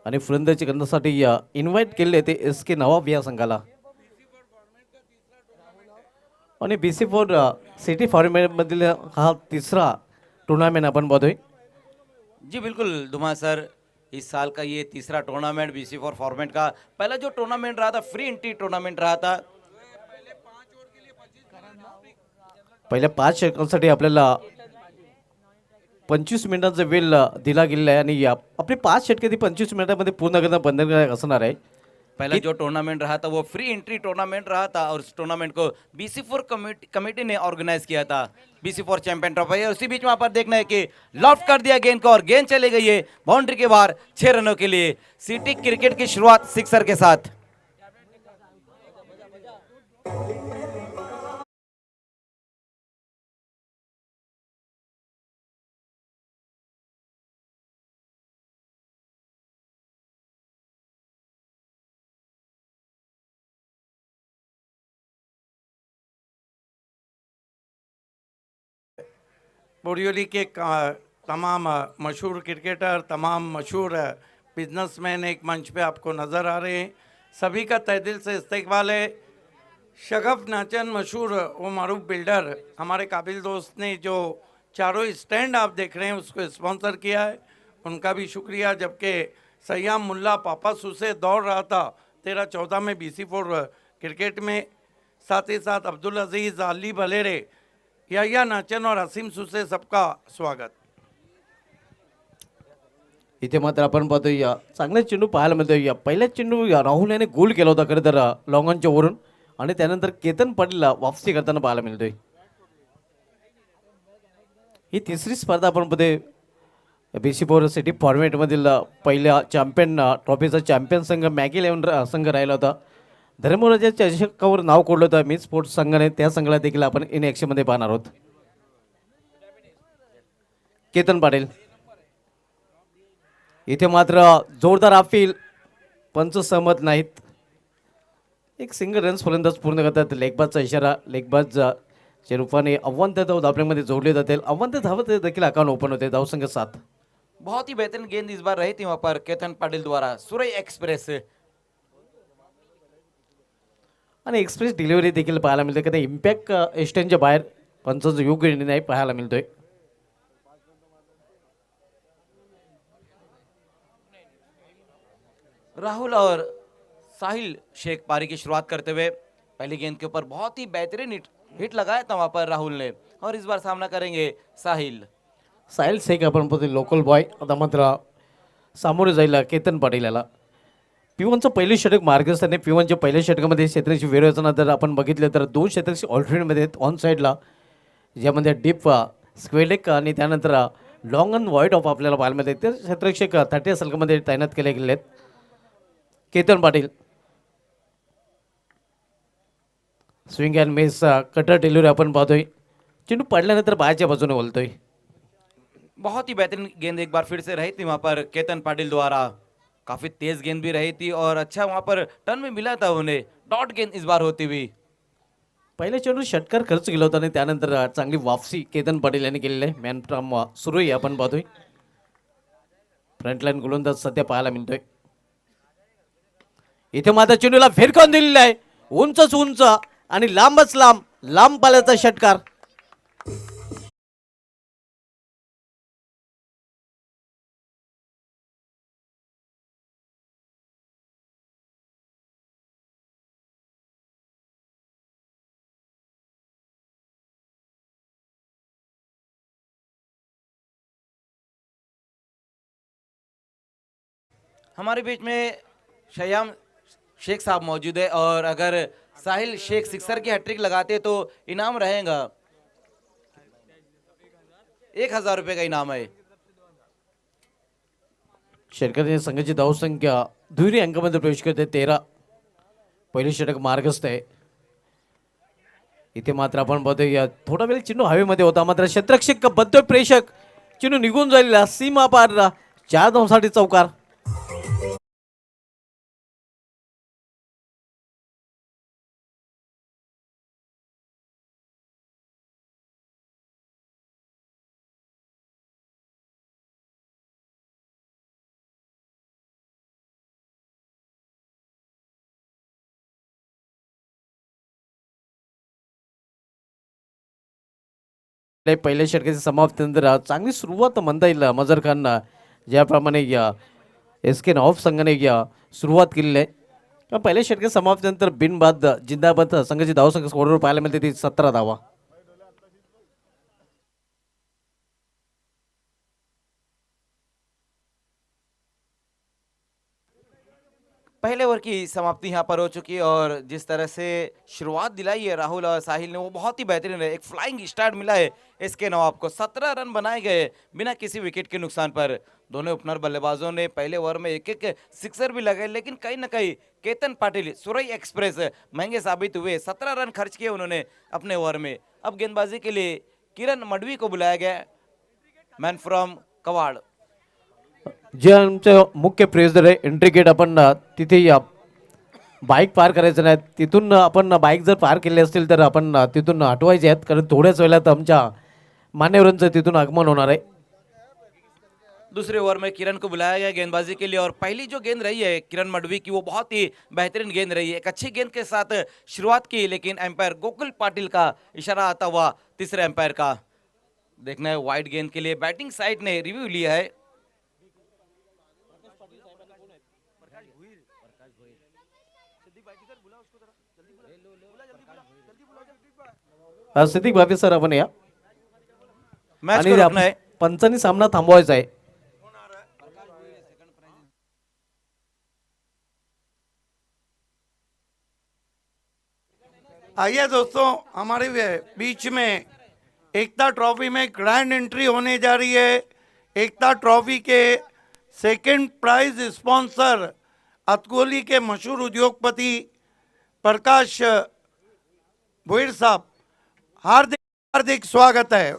आणि फलंदाजी करण्यासाठी इन्व्हाइट केले ते एस के नवाब या संघाला. आणि BC फोर सिटी फॉर्मेटमधील हा तिसरा टुर्नामेंट आपण बघतोय. जी बिल्कुल धुमा सर, इस साल का ये तीसरा टूर्नामेंट BC4 फॉर्मेट का. पहला जो टूर्नामेंट रहा था फ्री एंट्री टूर्नामेंट रहा था. पहिल्या 5 षटकांसाठी आपल्याला 25 मिनिटांचा वेळ दिला गेलेला आहे आणि आपली 5 षटके ती 25 मिनिटांमध्ये पूर्ण करणं बंधनकारक असणार आहे. पहला जो टूर्नामेंट रहा था वो फ्री एंट्री टूर्नामेंट रहा था और उस टूर्नामेंट को BC4 कमेटी ने ऑर्गेनाइज किया था. BC4 चैंपियन ट्रॉफी है. उसी बीच में पर देखना है कि लॉफ्ट कर दिया गेंद को और गेंद चले गई है बाउंड्री के बाहर 6 रनों के लिए. सिटी क्रिकेट की शुरुआत सिक्सर के साथ. बोरिवली के तमाम मशहूर क्रिकेटर, तमाम मशहूर बिजनेसमैन एक मंच पे आपको नज़र आ रहे हैं. सभी का तहे दिल से इस्तकबाल है. शगफ नाचन मशहूर वो मरूफ बिल्डर हमारे काबिल दोस्त ने जो चारों स्टैंड आप देख रहे हैं उसको स्पॉन्सर किया है, उनका भी शुक्रिया. जबकि सयाम मुल्ला पापा सुसे दौड़ रहा था 13-14 में BC4 क्रिकेट में, साथ ही साथ अब्दुल अजीज़, अली भलेरे, या नाचन और असीम सुसे सबका स्वागत. इथे मात्र आपण पाहतोय चांगला चेंडू पाहायला मिळतोय. पहिल्या चेंडू राहुल याने गोल केला होता खरं तर लॉंग ऑनच्या वरून आणि त्यानंतर केतन पाटीलला वापसी करताना पाहायला मिळतोय. ही तिसरी स्पर्धा आपण पाहतोय BC4 सिटी फॉर्मेटमधील पहिल्या चॅम्पियन ट्रॉफीचा चॅम्पियन संघ मॅगी 11 संघ राहिला होता. धर्मराजा चषकावर नाव कोडलं होतं मी स्पोर्ट्स संघाने, त्या संघाला देखील आपण इन ॲक्शनमध्ये पाहणार आहोत. केतन पाटील इथे मात्र जोरदार अपील, पंच सहमत नाहीत. एक सिंगल रन्स फलंदाज पूर्ण करतात. लेगबाजचा इशारा, लेगबाज च्या रूपाने अव्वंत धाव धाबळीमध्ये जोडले जातील. अव्वंत धावत देखील अकाउंट ओपन होते. धावसंख्या 7. बहुत ही बेहतरीन गेंद इस बार रही थी वहां पर केतन पाटिल द्वारा. सुरई एक्सप्रेस आणि एक्सप्रेस डिलिव्हरी देखील पाहायला मिळते. कधी इम्पॅक्ट एस्टनच्या बाहेर पंचांचा योग्य निर्णय पाहायला मिळतोय. राहुल और साहिल शेख पारी की शुरुआत करते हुए पहली गेंद के ऊपर बहुत ही बेहतरीन हिट लगाया था वहां पर राहुल ने. और इस बार सामना करेंगे साहिल. साहिल शेख आपण पाहतो लोकल बॉय. आता मात्र सामोरे जाईल केतन पाटील याला. P1चं पहिलं षटक मार्गस्थाने P1च्या पहिल्या षटकामध्ये क्षेत्राची वेळ जर आपण बघितलं तर 2 क्षेत्राची ऑल्टरनेटमध्ये ऑन साईडला, ज्यामध्ये डीप स्क्वेलेक आणि त्यानंतर लॉंग अँड वाईड ऑफ आपल्याला पाहायला मिळते. ते क्षेत्ररक्षक 30 सलकामध्ये तैनात केले गेले आहेत. Ketan Patil swing and miss cutter delivery आपण पाहतोय. चेंडू पडल्यानंतर बाहेरच्या बाजूने बोलतोय. बहुत ही बेहतरीन गेंद एक बार फिर से रही थी वहां पर केतन पाटिल द्वारा. काफी तेज गेंद भी रही थी और अच्छा वहां पर टर्न भी मिला था उन्हें. डॉट गेंद इस बार होती हुई. पहिल्या चेंडू षटकार खर्च केला होता आणि त्यानंतर चांगली वापसी केतन पाटील यांनी केलेली आहे. मॅन फ्रॉम सुरुई आपण पाहतोय. फ्रंटलाईन गोलंदाज सध्या पाहायला मिळतोय. इथे मात्र चेंडूला फिरकावून दिलेला आहे. उंचच उंच आणि लांबच लांब, लांब पाल्याचा षटकार. हमारे बीच में शयाम शेख साहब मौजूद है और अगर साहिल शेख सिक्सर की हैट्रिक लगाते तो इनाम रहेगा 1,000 रुपये का इनाम है. षटकातील संघाची धावसंख्या दुहेरी अंकामध्ये प्रवेश करते 13. पहिली षटक मार्गस्थ आहे. इथे मात्र आपण पाहतोय थोडा वेळ चेंडू हवेमध्ये होता, मात्र क्षेत्ररक्षक बद्ध प्रेषक चेंडू निघून जाईल सीमा पार 4 धावांसाठी चौकार. पहिल्या षटकाची समाप्तीनंतर चांगली सुरुवात म्हणता येईल मजर खानना, ज्याप्रमाणे एस के नॉफ संघाने सुरुवात केलेली आहे. पहिल्या षटकाच्या समाप्तीनंतर बिनबाद जिंदाबाद संघाची धावसंख्या स्कोरवर पाहायला मिळते ती 17 धावा. पहले ओवर की समाप्ति यहाँ पर हो चुकी है और जिस तरह से शुरुआत दिलाई है राहुल और साहिल ने वो बहुत ही बेहतरीन है. एक फ्लाइंग स्टार्ट मिला है इसके नवाब को. 17 रन बनाए गए बिना किसी विकेट के नुकसान पर. दोनों ओपनर बल्लेबाजों ने पहले ओवर में एक एक सिक्सर भी लगाए, लेकिन कहीं ना कहीं केतन पाटिल सुरई एक्सप्रेस महंगे साबित हुए. 17 रन खर्च किए उन्होंने अपने ओवर में. अब गेंदबाजी के लिए किरण मडवी को बुलाया गया, मैन फ्रॉम कवाड़. जे आमचं मुख्य प्रयोजन आहे एंट्री गेट. आपण तिथे बाईक पार करायचं नाही, तिथून आपण बाईक जर पार केले असतील तर आपण तिथून हटवायचे आहेत, कारण थोड्याच वेळात आमच्या मान्यवरांचं तिथून आगमन होणार आहे. दूसरे ओवर में किरण को बुलाया गया गेंदबाजी के लिए और पहली जो गेंद रही है किरण मडवी की वो बहुत ही बेहतरीन गेंद रही है. एक अच्छी गेंद के साथ शुरुआत की, लेकिन एम्पायर गोकुल पाटिल का इशारा आता हुआ तीसरे एम्पायर का. देखना है वाइड गेंद के लिए बैटिंग साइड ने रिव्यू लिया है. सिद्दीक भाभी सर आपण या मैच आणि को रोकना है. पंचांनी सामना थांबवायचा आहे. आइए दोस्तों, हमारे बीच में एकता ट्रॉफी में ग्रैंड एंट्री होने जा रही है. एकता ट्रॉफी के सेकंड प्राइज स्पॉन्सर अतकोली के मशहूर उद्योगपति प्रकाश भोईर साहब, हार्दिक हार्दिक स्वागत है.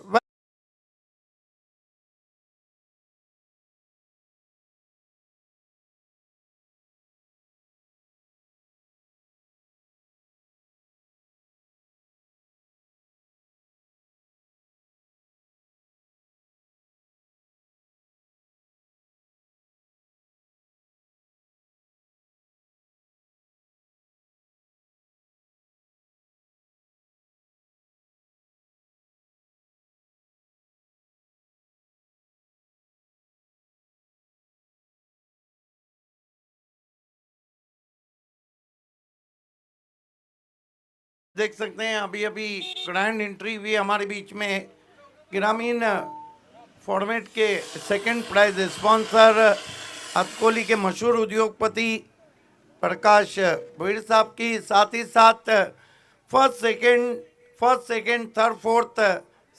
देख सकते हैं अभी अभी ग्रैंड एंट्री हुई हमारे बीच में. ग्रामीण फॉर्मेट के सेकंड प्राइज स्पॉन्सर अतकोली के मशहूर उद्योगपति प्रकाश भोईर साहब की, साथ ही साथ first second third fourth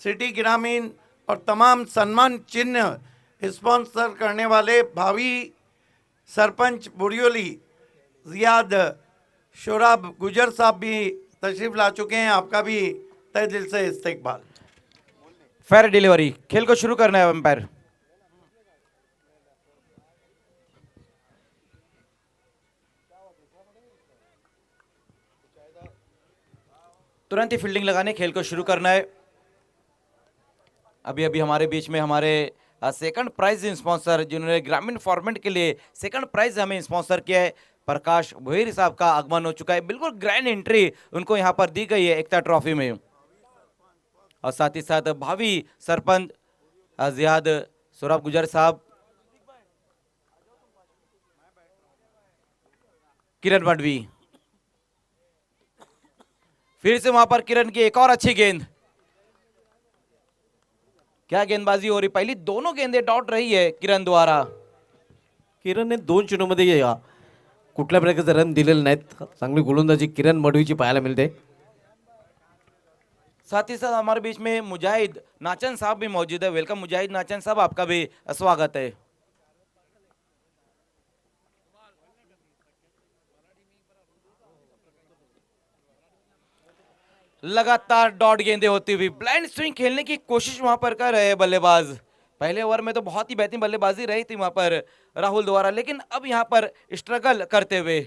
city ग्रामीण और तमाम सम्मान चिन्ह स्पॉन्सर करने वाले भावी सरपंच बुरियोली जियाद शोराब गुजर साहब भी तशरीफ ला चुके हैं. आपका भी तहे दिल से इस्तकबाल. Fair delivery. खेल को शुरू करना है एम्पायर. तुरंत ही फील्डिंग लगाने खेल को शुरू करना है. अभी अभी हमारे बीच में हमारे सेकंड प्राइज स्पॉन्सर जिन्होंने ग्रामीण फॉर्मेट के लिए सेकंड प्राइज हमें स्पॉन्सर किया है, प्रकाश भोईर साहब का आगमन हो चुका है. बिल्कुल ग्रैंड एंट्री उनको यहां पर दी गई है एकता ट्रॉफी में. और साथ ही साथ भावी सरपंच जियाद सोराब गुजर साहब, किरण मडवी. फिर से वहां पर किरण की एक और अच्छी गेंद. क्या गेंदबाजी हो रही. पहली दोनों गेंदें डॉट रही है किरण द्वारा. किरणने 2 चेंडूमध्ये कुठल्या प्रकारचे रन दिलेले नाहीत. चांगली गोलंदाजी किरण मडवीची पाहायला मिळते. साथ ही साथ हमारे बीच में मुजाहिद नाचन साहब भी मौजूद है. वेलकम मुजाहिद नाचन साहब, आपका भी स्वागत है. लगातार डॉट गेंदें होती हुई ब्लाइंड स्विंग खेलने की कोशिश वहां पर कर रहे हैं बल्लेबाज. पहले ओवर में तो बहुत ही बेहतरीन बल्लेबाजी रही थी वहां पर राहुल द्वारा, लेकिन अब यहां पर स्ट्रगल करते हुए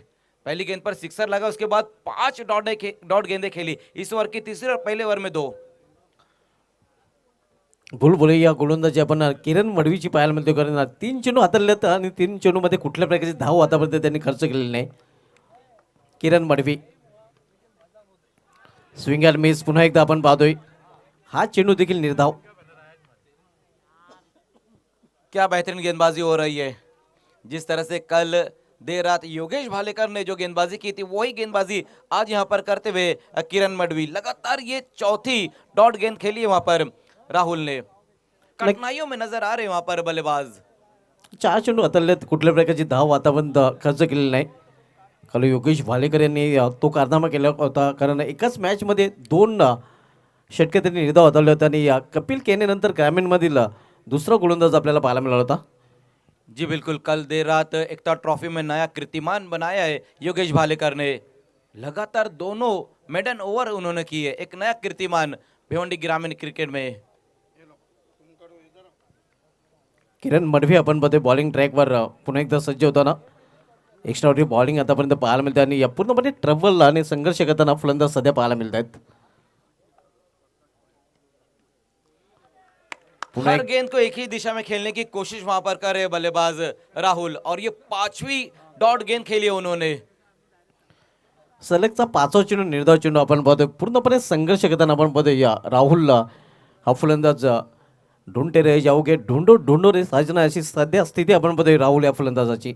पहली गेंद पर सिक्सर लगा, उसके बाद 5 डॉट गेंदें खेली. इस ओवर की तीसरी और पहले ओवर में 2. भूल या गोलंदाजी आपण किरण मडवीची पाहायला मिळते, कारण 3 चेंडू हाताळलेत आणि 3 चेंडूमध्ये कुठल्या प्रकारचे धाव आतापर्यंत त्यांनी खर्च केलेले नाही. किरण मडवी स्विंग अँड मिस पुन्हा एकदा आपण पाहतोय. हा चेंडू देखील निर्धाव. क्या बेहतरीन गेंदबाजी हो रही है. जिस तरह से कल देर रात योगेश भालेकर ने जो गेंदबाजी की थी वही गेंदबाजी आज यहां पर करते हुए किरण मडवी. लगातार ये चौथी डॉट गेंद खेली है वहां पर राहुल ने. कठिनाइयों में नजर आ रहे हैं वहां पर बल्लेबाज. 4 चेंडू हाताळलेत, कुठल्या प्रकारची धाव आतापर्यंत खर्च केलेली नाही. काल योगेश भालेकर यांनी तो कारनामा केला होता, कारण एकाच मॅचमध्ये 2 षटके त्यांनी निर्धाव हाताळले होते आणि कपिल केने नंतर ग्रामीणमधील दुसरा गोलंदाज आपल्याला पाहायला मिळाला होता. जी बिल्कुल, कल देर रात एकता ट्रॉफी में नया कीर्तिमान बनाया है योगेश भालेकर ने. लगातार दोनों मेडन ओवर उन्होंने की है. एक नया कीर्तिमान भिवंडी ग्रामीण क्रिकेट में. किरण मडवी आपण बघतोय बॉलिंग ट्रॅकवर पुन्हा एकदा सज्ज होताना. एक्स्ट्रा ऑर्डिनरी बॉलिंग आतापर्यंत पाहायला मिळते आणि पूर्णपणे ट्रबल आणि संघर्ष करताना फलंदाज सध्या पाहायला मिळत आहेत. हर गेंद को एक ही दिशा में खेलने की कोशिश वहां पर कर रहे बल्लेबाज राहुल. और ये 5वीं डॉट गेंद खेली है उन्होंने. सलगचा 5वा चेंडू निर्धाव चेंडू आपण बघतोय. पूर्णपणे संघर्ष करताना आपण बघतोय या राहुलला हा फलंदाज ढूंढते रे जाओगे ढूंढो रे साजना, अशी सध्या स्थिती आपण बघतोय राहुल या फलंदाजाची.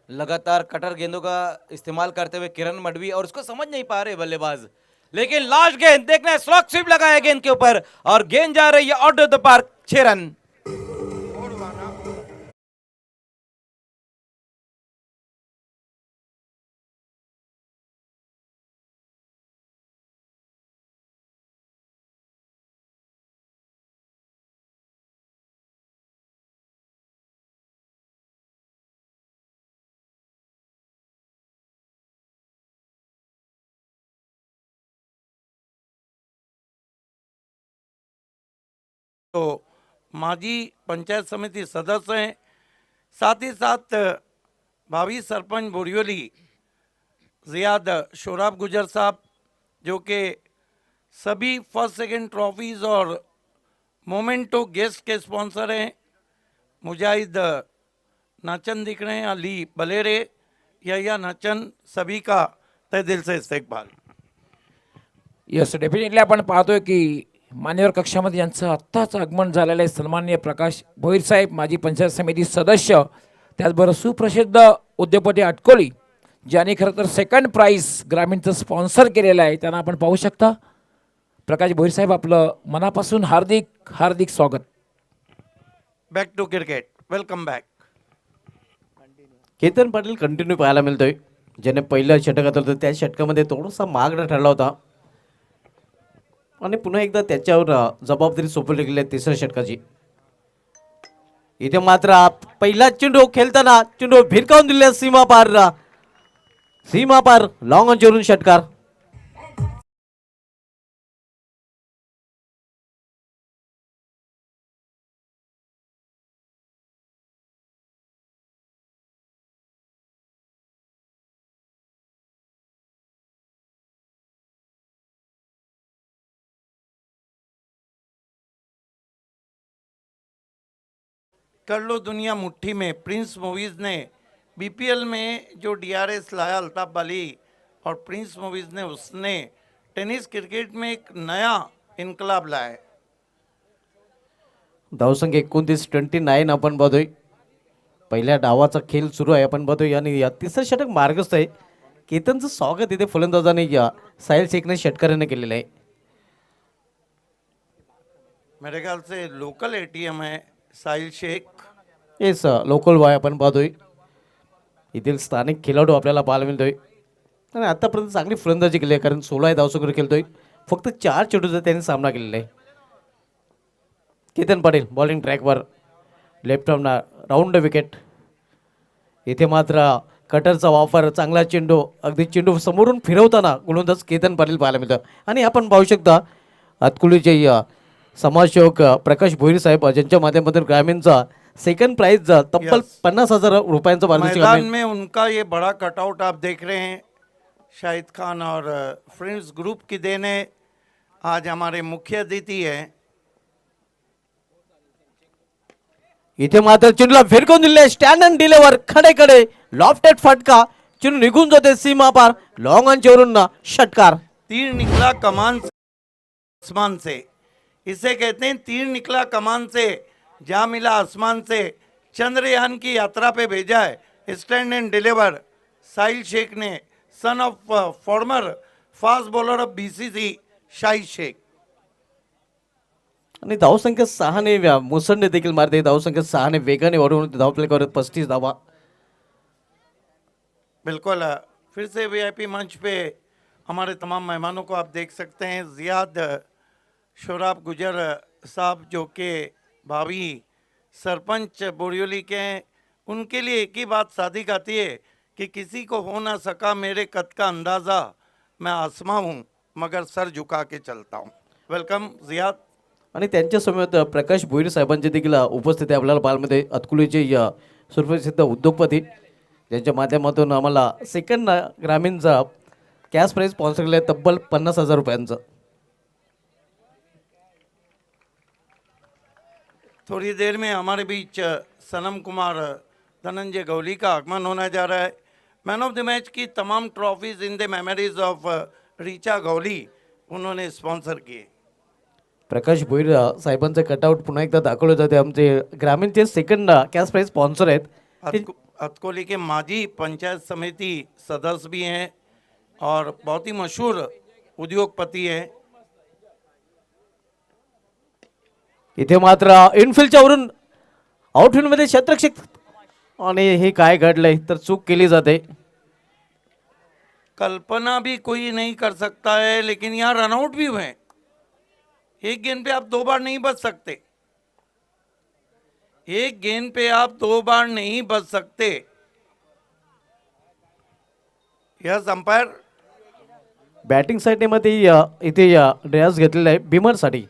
लगातार कटर गेंदों का इस्तेमाल करते हुए किरण मडवी और उसको समझ नहीं पा रहे बल्लेबाज. लेकिन लास्ट गेंद देखना है, स्लॉग स्वीप लगाया गेंद के ऊपर और गेंद जा रही है out of the park. 6 run. तो माजी पंचायत समिति सदस्य हैं, साथ ही साथ भावी सरपंच बोरियोली ज़ियाद शोराब गुजर साहब, जो कि सभी फर्स्ट सेकंड ट्रॉफीज़ और मोमेंटो गेस्ट के स्पॉन्सर हैं. मुजाहिद नाचन दिख रहे हैं, अली बलेरे, या नाचन, सभी का तहे दिल से इस्तकबाल. यस, डेफिनेटली आपण पाहतोय की मान्यवर कक्षामध्ये यांचं आत्ताच आगमन झालेलं आहे. सन्माननीय प्रकाश भोईर साहेब, माजी पंचायत समिती सदस्य, त्याचबरोबर सुप्रसिद्ध उद्योगपती अटकोली, ज्यांनी खरं तर सेकंड प्राइज ग्रामीणचं स्पॉन्सर केलेलं आहे. त्यांना आपण पाहू शकता. प्रकाश भोईर साहेब, आपलं मनापासून हार्दिक हार्दिक स्वागत. Back to cricket, welcome back. Ketan Patil continue पाहायला मिळतोय, ज्याने पहिलं षटक हाताळलं त्या षटकामध्ये थोडासा मागणं ठरला होता आणि पुन्हा एकदा त्याच्यावर जबाबदारी सोपवली गेली आहे तिसऱ्या षटकाची. इथे मात्र पहिला चेंडू खेळताना चेंडू भिरकावून दिले सीमा पार लॉंग ऑन जरून षटकार. कर लो दुनिया मुट्ठी में प्रिंस मूवीज़ ने बीपीएल में जो डीआरएस लाया अल्ताफ अली और प्रिंस मूवीज़ ने, उसने टेनिस क्रिकेट में एक नया इनकलाब लाया है. धावसंख्या 29 आपण बघतोय. पहिल्या डावाचा खेळ सुरू आहे आपण बघतोय आणि या तिसरं षटक मार्गस्थ आहे. केतनचं स्वागत इथे फलंदाजाने या साहिल शेखने षटकाराने केलेलं आहे. मेरे ख्याल से लोकल एटीएम है साहिल शेख. येस, लोकल बॉय आपण पाहतोय. येथील स्थानिक खेळाडू आपल्याला पाहायला मिळतोय आणि आतापर्यंत चांगली फलंदाजी केली आहे, कारण 16 धावसंख्येवर खेळतोय. फक्त 4 चेंडूचा त्यांनी सामना केलेला आहे. केतन पाटील बॉलिंग ट्रॅकवर, लेफ्ट आर्मना राऊंड विकेट. इथे मात्र कटरचा वापर, चांगला चेंडू, अगदी चेंडू समोरून फिरवताना गोलंदाज केतन पाटील पाहायला मिळतं. आणि आपण पाहू शकता अतकुलीचे समाजसेवक प्रकाश भोईर साहेब, ज्यांच्या माध्यमातून ग्रामीणचा सेकंड प्राइज तब्बल 50,000 रुपयांचं पारितोषिक मैदान आहे. में उनका ये बड़ा कटआउट आप देख रहे हैं. शाहिद खान और फ्रेंड्स ग्रुप की देन है. आज हमारे मुख्य अतिथि है. इथे मात्र चेंडूला फिरकून दिले, स्टँड अँड डिलेवर, खडे लॉफ्टेड फटका, चेंडू निघून जाते सीमा पार, लॉंग ऑन वरून षटकार. तीर निकला कमान आसमान से. इसे कहते हैं तीर निकला कमान से, जा मिला आसमान से, चंद्रयान की यात्रा पे भेजा है stand and deliver Sahil Shaikh ने, son of former fast bowler of BCC Shahid Shaikh. आणि धावसंख्या 6ने मुसंडी देखील मारते. धावसंख्या 6ने वेगाने वरून धावफलक करत 35 धावा. बिल्कुल फिर से वीआईपी मंच पे हमारे तमाम मेहमानों को आप देख सकते हैं. ज़ियाद शोराब गुजर साहब जो कि भावी सरपंच बोरियोली के हैं, उनके लिए एक ही बात सादिक आती है कि किसी को हो ना सका मेरे कद का अंदाज़ा, मैं आसमां हूँ मगर सर झुका के चलता हूँ. Welcome Ziyad. आणि त्यांच्या समवेत प्रकाश भोईर साहेबांची देखील उपस्थिती आपल्याला पाहायला अतकुलीचे सुप्रसिद्ध उद्योगपती ज्यांच्या माध्यमातून आम्हाला सेकंड ग्रामीणचा कॅश प्राईज स्पॉन्सर केलं आहे तब्बल 50,000 रुपयांचं. थोड़ी देर में हमारे बीच सनम कुमार धनंजय गौली का आगमन होने जा रहा है. मैन ऑफ द मैच की तमाम trophies in the memories of Richa Gauli उन्होंने स्पॉन्सर किए. प्रकाश भोईर साहेबांचं कटआउट पुन्हा एकदा दाखवलं जाते. आमचे ग्रामीणचे सेकंड कॅश प्राईज स्पॉन्सर आहेत. अतकोली के माजी पंचायत समिति सदस्य भी हैं और बहुत ही मशहूर उद्योगपति हैं. इथे मात्र इनफिल्डच्या वरून आउटफील्डमध्ये क्षेत्ररक्षक आणि हे काय घडलंय तर चूक केली जाते. कल्पना भी कोई नहीं कर सकता है, लेकिन यहाँ रनआउट भी हुए. एक गेंद पे आप 2 बार नहीं बच सकते. एक गेंद पे आप 2 बार नहीं बच सकते. Yes umpire. बॅटिंग साईडमध्ये इथे ड्रेस घेतलेला आहे बिमरसाठी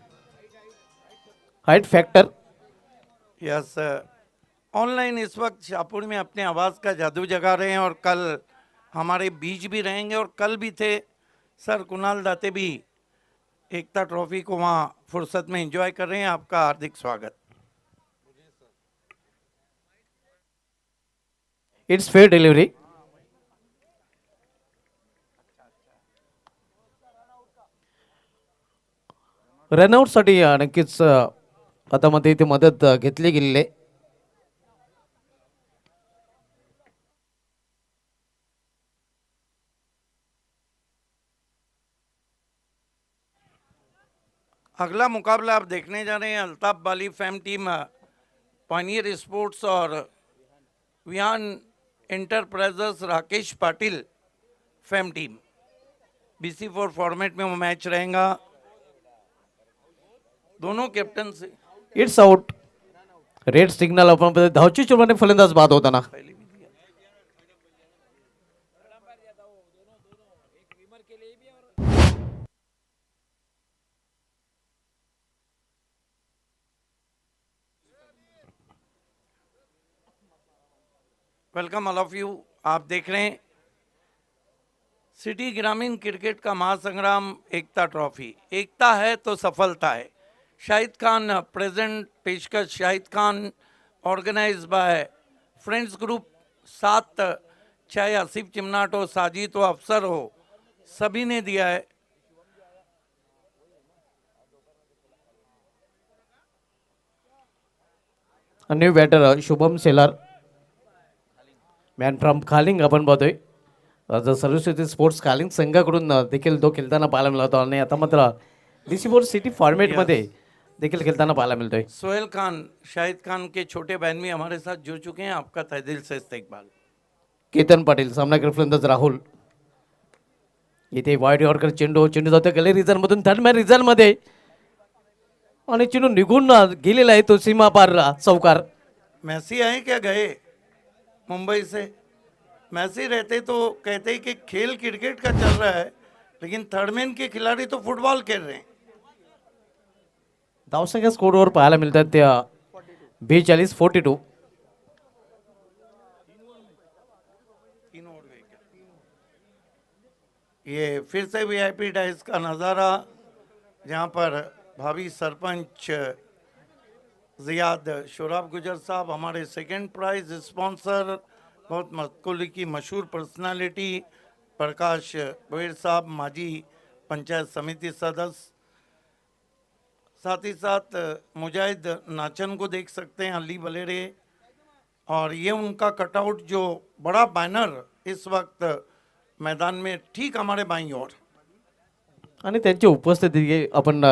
हाइट फॅक्टर. यस ऑनलाइन इस वक्त शाहपुर में अपने आवाज़ का जादू जगा रहे हैं और कल हमारे बीच भी रहेंगे और कल भी थे. सर कुणाल दाते भी एकता ट्रॉफी को वहाँ फुर्सत में एंजॉय कर रहे हैं. आपका हार्दिक स्वागत. It's fair delivery. रनआउटसाठी नक्कीच आता मध्ये इथे मदत घेतली गेलेली आहे. अगला मुकाबला आप देखने जा रहे हैं Altaf Bali fam team Pioneer sports और Vihaan enterprises Rakesh Patil fam team. BC4 format में वो मैच रहेगा. दोनों कैप्टन से इट्स आउट. रेड सिग्नल आपण धावची चुरमाने फलंदाज बाद होताना. Welcome all of you. आप देख रहे हैं सिटी ग्रामीण क्रिकेट का महासंग्राम एकता ट्रॉफी. एकता है तो सफलता है. शाहिद खान प्रेजेंट. पेशकश Shahid Khan organise by friends group. 7 चाहे आसिफ चिमनाट हो, साजिद हो, अफसर हो, सभी ने दिया है. New batter Shubham Selar man from Khaling आपण पाहतोय. सरस्वती स्पोर्ट्स खालिंग संघाकडून देखील तो खेळताना पाहायला मिळतो आणि आता मात्र BC4 सिटी फॉर्मेटमध्ये देखील खेळताना पाहायला मिळतोय. सोहेल खान शाहिद खान के छोटे बहन भी हमारे साथ जुड़ चुके हैं. आपका तहे दिल से इस्तकबाल. केतन पाटील सामनावीर फलंदाज राहुल. इथे वाईड यॉर्कर चेंडू जातो गले रिझन मधून थर्ड मॅन रिझन मध्ये आणि चेंडू निघून गेलेला आहे तो सीमा पार चौकार. मैसी आए क्या गए मुंबई से? मैसी रहते तो कहते कि खेल क्रिकेट का चल रहा है, लेकिन थर्ड मैन के खिलाड़ी तो फुटबॉल खेल रहे हैं. धावसंख्या स्कोरवर पाहायला मिळतात त्या 42-42. ये फिर से वीआईपी डाइस का नज़ारा, जहाँ पर भावी सरपंच ज़ियाद शोराब गुजर साहब हमारे सेकंड प्राइज स्पॉन्सर, बहुत मस्कुली की मशहूर पर्सनालिटी प्रकाश भोईर साहब माजी पंचायत समिति सदस्य, साथ ही साथ मुजाहिद नाचन को देख सकते हैं, अली बलेरे, और ये उनका कटआउट जो बड़ा बैनर इस वक्त मैदान में ठीक हमारे बाईं ओर। आणि त्यांची उपस्थिती आपण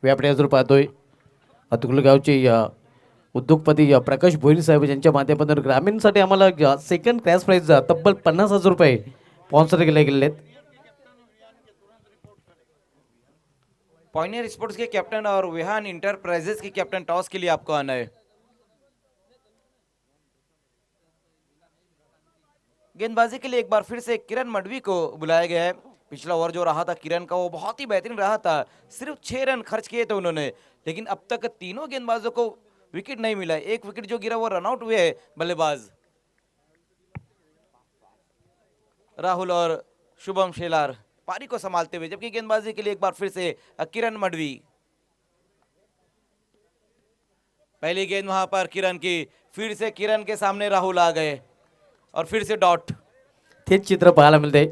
व्यापड्याजवळ पाहतोय. अतुलगावचे उद्योगपती प्रकाश भोईर साहेब यांच्या माध्यमातून ग्रामीणसाठी आम्हाला सेकंड क्रॅश प्राईज तब्बल 50,000 रुपये स्पॉन्सर केले गेलेले आहेत. पॉइनियर स्पोर्ट्स के कैप्टन और विहान इंटरप्राइजेस के कैप्टन टॉस के लिए आपको आना है. गेंदबाजी के लिए एक बार फिर से किरण मडवी को बुलाया गया है. पिछला ओवर जो रहा था किरण का वो बहुत ही बेहतरीन रहा था. सिर्फ 6 रन खर्च किए थे उन्होंने, लेकिन अब तक तीनों गेंदबाजों को विकेट नहीं मिला. एक विकेट जो गिरा वो रनआउट हुए है बल्लेबाज राहुल और शुभम शेलार पारी को संभालते हुए. जबकि गेंदबाजी के लिए एक बार फिर से किरण मडवी. पहली गेंद वहां पर किरण की, फिर से किरण के सामने राहुल आ गए और फिर से डॉट. तेच चित्र पाहायला मिळते.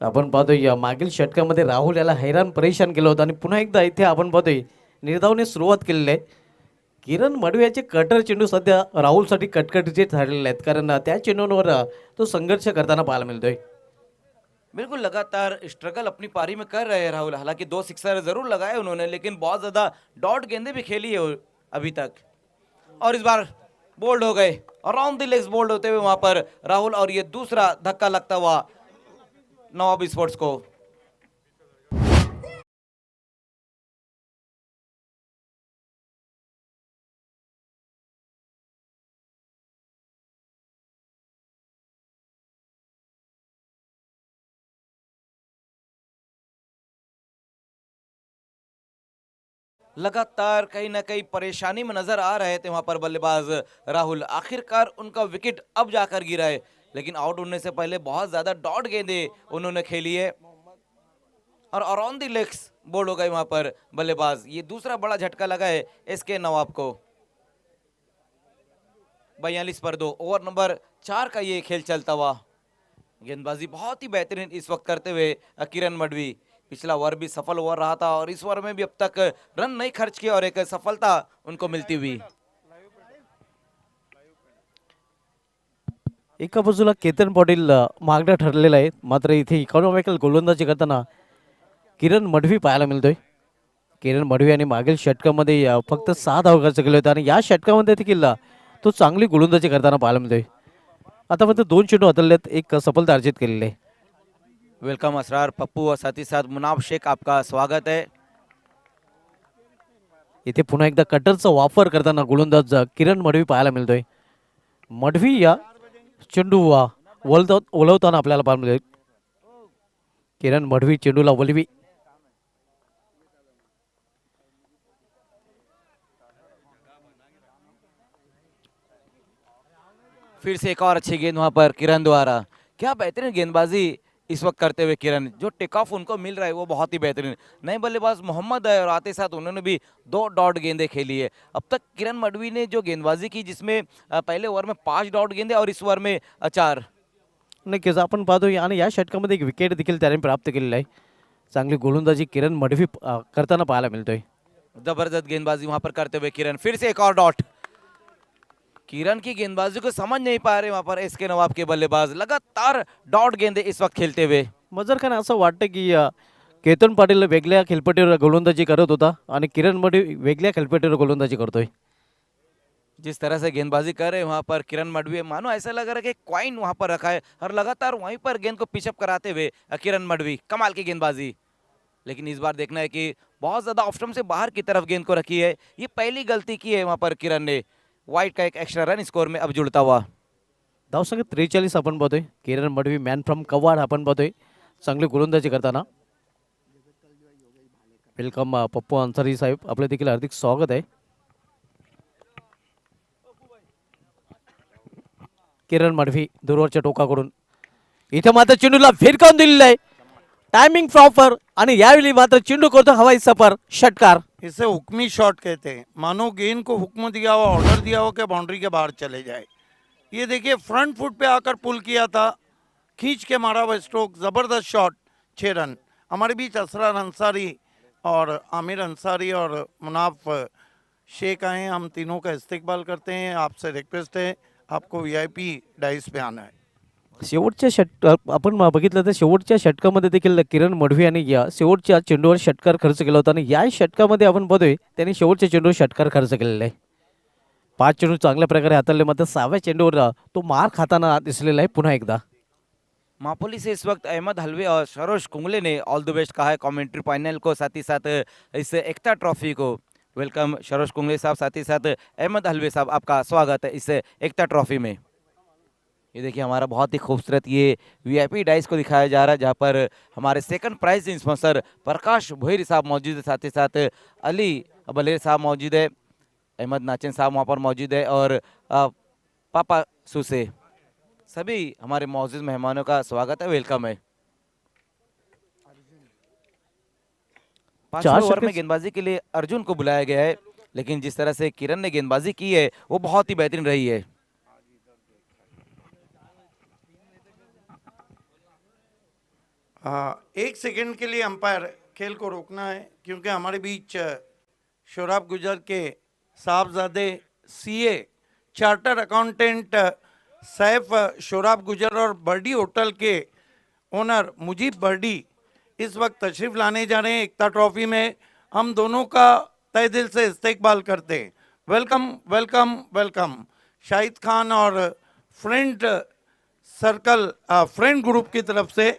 आपण पाहतोय मागील षटकामध्ये राहुल याला हैराण परेशान केलं होतं आणि पुन्हा एकदा इथे आपण पाहतोय निर्धावने सुरुवात केलेली आहे. किरण मडव्याचे कटर चेंडू सध्या राहुलसाठी कटकटीचे ठरलेले आहेत, कारण त्या चेंडूंवर तो संघर्ष करताना पाहायला मिळतोय. बिल्कुल लगातार स्ट्रगल अपनी पारी में कर रहे हैं राहुल. हालांकि 2 सिक्सर जरूर लगाए उन्होंने, लेकिन बहुत ज्यादा डॉट गेंदे भी खेली है अभी तक. और इस बार बोल्ड हो गए, अराउंड द लेग्स बोल्ड होते हुए वहां पर राहुल. और ये दूसरा धक्का लगता हुआ नवाब स्पोर्ट्स को. लगातार कहीं ना कहीं परेशानी में नजर आ रहे थे वहां पर बल्लेबाज राहुल. आखिरकार उनका विकेट अब जाकर गिरा है, लेकिन आउट होने से पहले बहुत ज्यादा डॉट गेंदे उन्होंने खेली है और अराउंड द लेग्स बोल्ड हो गए वहां पर बल्लेबाज. ये दूसरा बड़ा झटका लगा है एसके नवाब को. 42 पर 2, ओवर नंबर 4 का ये खेल चलता हुआ. गेंदबाजी बहुत ही बेहतरीन इस वक्त करते हुए किरण मडवी. पिछला ओवर भी सफल ओवर रहा था और इस ओवर में भी अब तक रन नहीं खर्च किए और एक सफलता उनको मिलती हुई. एका बाजूला केतन पाटील मागणं ठरलेलं आहे, मात्र इथे इकॉनॉमिकल गोलंदाजी करताना किरण मडवी पाहायला मिळतोय. किरण मडवी आणि मागील षटकामध्ये फक्त 6 धावा खर्च केले होते आणि या षटकामध्ये देखील तो चांगली गोलंदाजी करताना पाहायला मिळतोय. आतापर्यंत 2 चेंडू हाताळलेत, एक सफलता अर्जित केलेली आहे. वेलकम असरार, पप्पू और साथ ही साथ मुनाफ शेख, आपका स्वागत है. इथे पुन्हा एकदा कटरचा वापर करताना गोलंदाज किरण मडवी पाहायला मिळतोय. मडवी या चेंडू ओलवताना आपल्याला पाहायला मिळतोय. किरण मडवी चेंडूला वलवी. फिर से एक और अच्छी गेंद वहां पर किरण द्वारा. क्या बेहतरीन गेंदबाजी इस वक्त करते हुए किरण. जो टेक ऑफ उनको मिल रहा है वो बहुत ही बेहतरीन. नए बल्लेबाज मोहम्मद है और आते साथ उन्होंने भी 2 डॉट गेंदे खेली है. अब तक किरण मडवी ने जो गेंदबाजी की, जिसमें पहले ओवर में 5 डॉट गेंदे और इस ओवर में 4. नक्कीच आपण पाहतोय आणि या षटकामध्ये एक विकेट देखील त्याने प्राप्त केलेली आहे. चांगली गोलंदाजी किरण मडवी करताना पाहायला मिळतोय. जबरदस्त गेंदबाजी वहां पर करते हुए किरण. फिर से एक और डॉट. किरण की गेंदबाजी को समझ नहीं पा रहे वहां पर एसके नवाब के बल्लेबाज. लगातार डॉट गेंदे इस वक्त खेलते हुए. मजर खान असं वाटतं की केतन पाटील वेगळ्या खेळपट्टीवर गोलंदाजी करत होता आणि किरण मडवी वेगळ्या खेळपट्टीवर गोलंदाजी करतोय. जिस तरह से गेंदबाजी कर रहे हैं वहां पर किरण मडवी, मानो ऐसा लग रहा है कि कॉइन वहां पर रखा है और लगातार वहीं पर गेंद को पिचअप कराते हुए किरण मडवी. कमाल की गेंदबाजी. लेकिन इस बार देखना है कि बहुत ज्यादा ऑफ स्टंप से बाहर की तरफ गेंद को रखी है. ये पहली गलती की है वहां पर किरण ने. वाइट का एक एक्स्ट्रा रन स्कोर में अब जुड़ता हुआ. धावसंख्या 43 आपण पाहतोय. किरण मडवी मॅन फ्रॉम कवाड आपण पाहतोय चांगली गोलंदाजी करताना. वेलकम पप्पू अन्सारी साहेब, आपले देखील हार्दिक स्वागत आहे. किरण मडवी दूरवरच्या टोकाकडून इथे मात्र चेंडूला भिरकावून दिलेला आहे. टाइमिंग प्रॉपर आणि यावेळी मात्र चेंडू करतो हवाई सफर. षटकार. इसे हुक्मी शॉट कहते हैं. मानो गेंद को हुक्म दिया हुआ, ऑर्डर दिया हो कि बाउंड्री के बाहर चले जाए. ये देखिए फ्रंट फुट पे आकर पुल किया था, खींच के मारा हुआ स्ट्रोक, ज़बरदस्त शॉट. 6 रन. हमारे बीच असरार अंसारी और आमिर अंसारी और मुनाफ शेख आए हैं। हम तीनों का इस्तेकबाल करते हैं। आपसे रिक्वेस्ट है आपको वीआईपी डाइस पे आना है। शेवटच्या आपण बघितलं तर शेवटच्या षटकामध्ये देखील किरण मडवी यांनी या शेवटच्या चेंडूवर षटकार खर्च केला होता आणि या षटकामध्ये आपण बघतोय त्यांनी शेवटच्या चेंडूवर षटकार खर्च केलेला आहे. 5 चेंडू चांगल्या प्रकारे हाताळले, मात्र 6व्या चेंडूवर तो मार खाताना दिसलेला आहे पुन्हा एकदा. मापोली से इस वक्त अहमद हलवे और सरोज कुंगले ने ऑल द बेस्ट कहा है कमेंट्री पैनल को, साथ ही साथ इस एकता ट्रॉफी को। वेलकम सरोज कुंगले साहब, साथ ही साथ अहमद हलवे साहब, आपका स्वागत है इस एकता ट्रॉफी में। ये देखिए हमारा बहुत ही खूबसूरत ये वीआईपी डाइस को दिखाया जा रहा है, जहाँ पर हमारे सेकंड प्राइज स्पॉन्सर प्रकाश भोईर साहब मौजूद है, साथ ही साथ अली बलेर साहब मौजूद है, अहमद नाचन साहब वहाँ पर मौजूद है और पापा सुसे, सभी हमारे मौजूद मेहमानों का स्वागत है, वेलकम है। 5वें ओवर में गेंदबाजी के लिए अर्जुन को बुलाया गया है, लेकिन जिस तरह से किरण ने गेंदबाजी की है वो बहुत ही बेहतरीन रही है। एक सेकंड के लिए अंपायर खेल को रोकना है, क्योंकि हमारे बीच शोराब गुजर के साहबजादे सीए चार्टर अकाउंटेंट सैफ शोराब गुजर और बर्डी होटल के ओनर मुजीब बर्डी इस वक्त तशरीफ लाने जा रहे हैं एकता ट्रॉफी में। हम दोनों का तहे दिल से इस्तेकबाल करते हैं। Welcome welcome welcome. Shahid Khan और फ्रेंड सर्कल फ्रेंड ग्रुप की तरफ से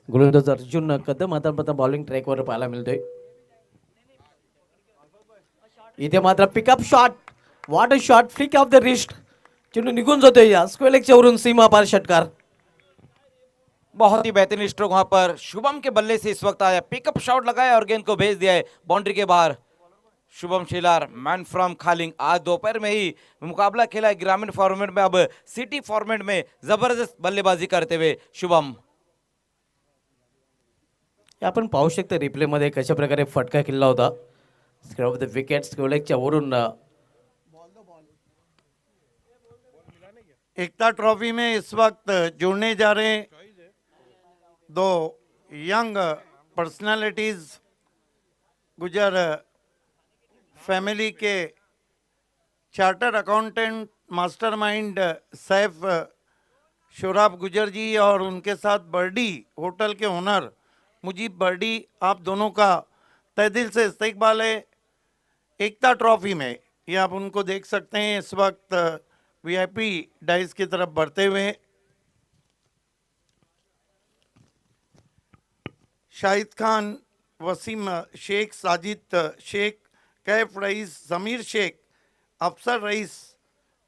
गोलंदाज अर्जुन कदम आता बॉलिंग ट्रॅकवर पाहायला मिळतोय. इथे मात्र pickup shot, what a shot, flick of the wrist, चेंडू निघून जातोय या स्क्वेअर लेगच्या वरून सीमा पार षटकार. बहुत ही बेहतरीन स्ट्रोक वहां पर शुभम के बल्ले से इस वक्त आया, पिकअप शॉट लगाया और गेंद को भेज दिया है बाउंड्री के बाहर। शुभम शेलार मैन फ्रॉम खालिंग, आज दोपहर में ही मुकाबला खेला है ग्रामीण फॉर्मेट में, अब सिटी फॉर्मेट में जबरदस्त बल्लेबाजी करते हुए शुभम। आपण पाहू शकतो रिप्ले मध्ये कशा प्रकारे फटका केला होता. Square off the wicket square लेगच्या वरून. एकता ट्रॉफी में इस वक्त जुड़ने जा रहे दो यंग पर्सनालिटीज, गुजर फैमिली के चार्टर अकाउंटेंट मास्टरमाइंड सैफ शोराब गुजर जी और उनके साथ बर्डी होटल के ओनर मुजीब बर्डी। आप दोनों का तहे दिल से इस्तेकबाल है एकता ट्रॉफी में। ये आप उनको देख सकते हैं इस वक्त वीआईपी डाइस की तरफ बढ़ते हुए। शाहिद खान, वसीम शेख, साजिद शेख, कैफ रईस, ज़मीर शेख, अफसर रईस,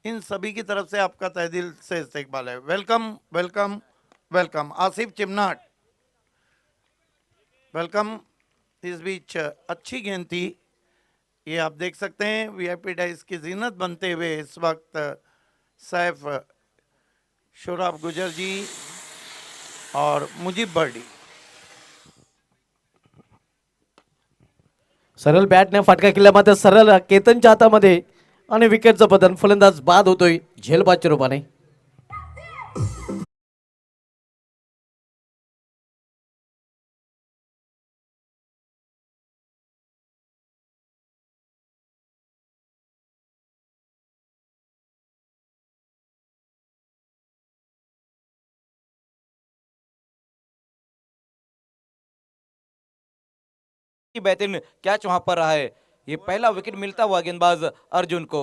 इन सभी की तरफ से आपका तहे दिल से इस्तेकबाल है। Welcome welcome welcome. Asif Chimnat, welcome. इस बीच अच्छी गेंद थी, ये आप देख सकते हैं वीआईपी डाइस की जीनत बनते हुए इस वक्त सैफ शोराब गुजर जी और मुजीब बर्डी। सरळ बॅटने फटका केला, मात्र सरळ केतनच्या हातामध्ये आणि विकेटचं पतन. फलंदाज बाद होतोय झेलबादच्या रूपाने. बेहतरीन कैच वहां पर रहा है, ये पहला विकेट मिलता हुआ गेंदबाज अर्जुन को।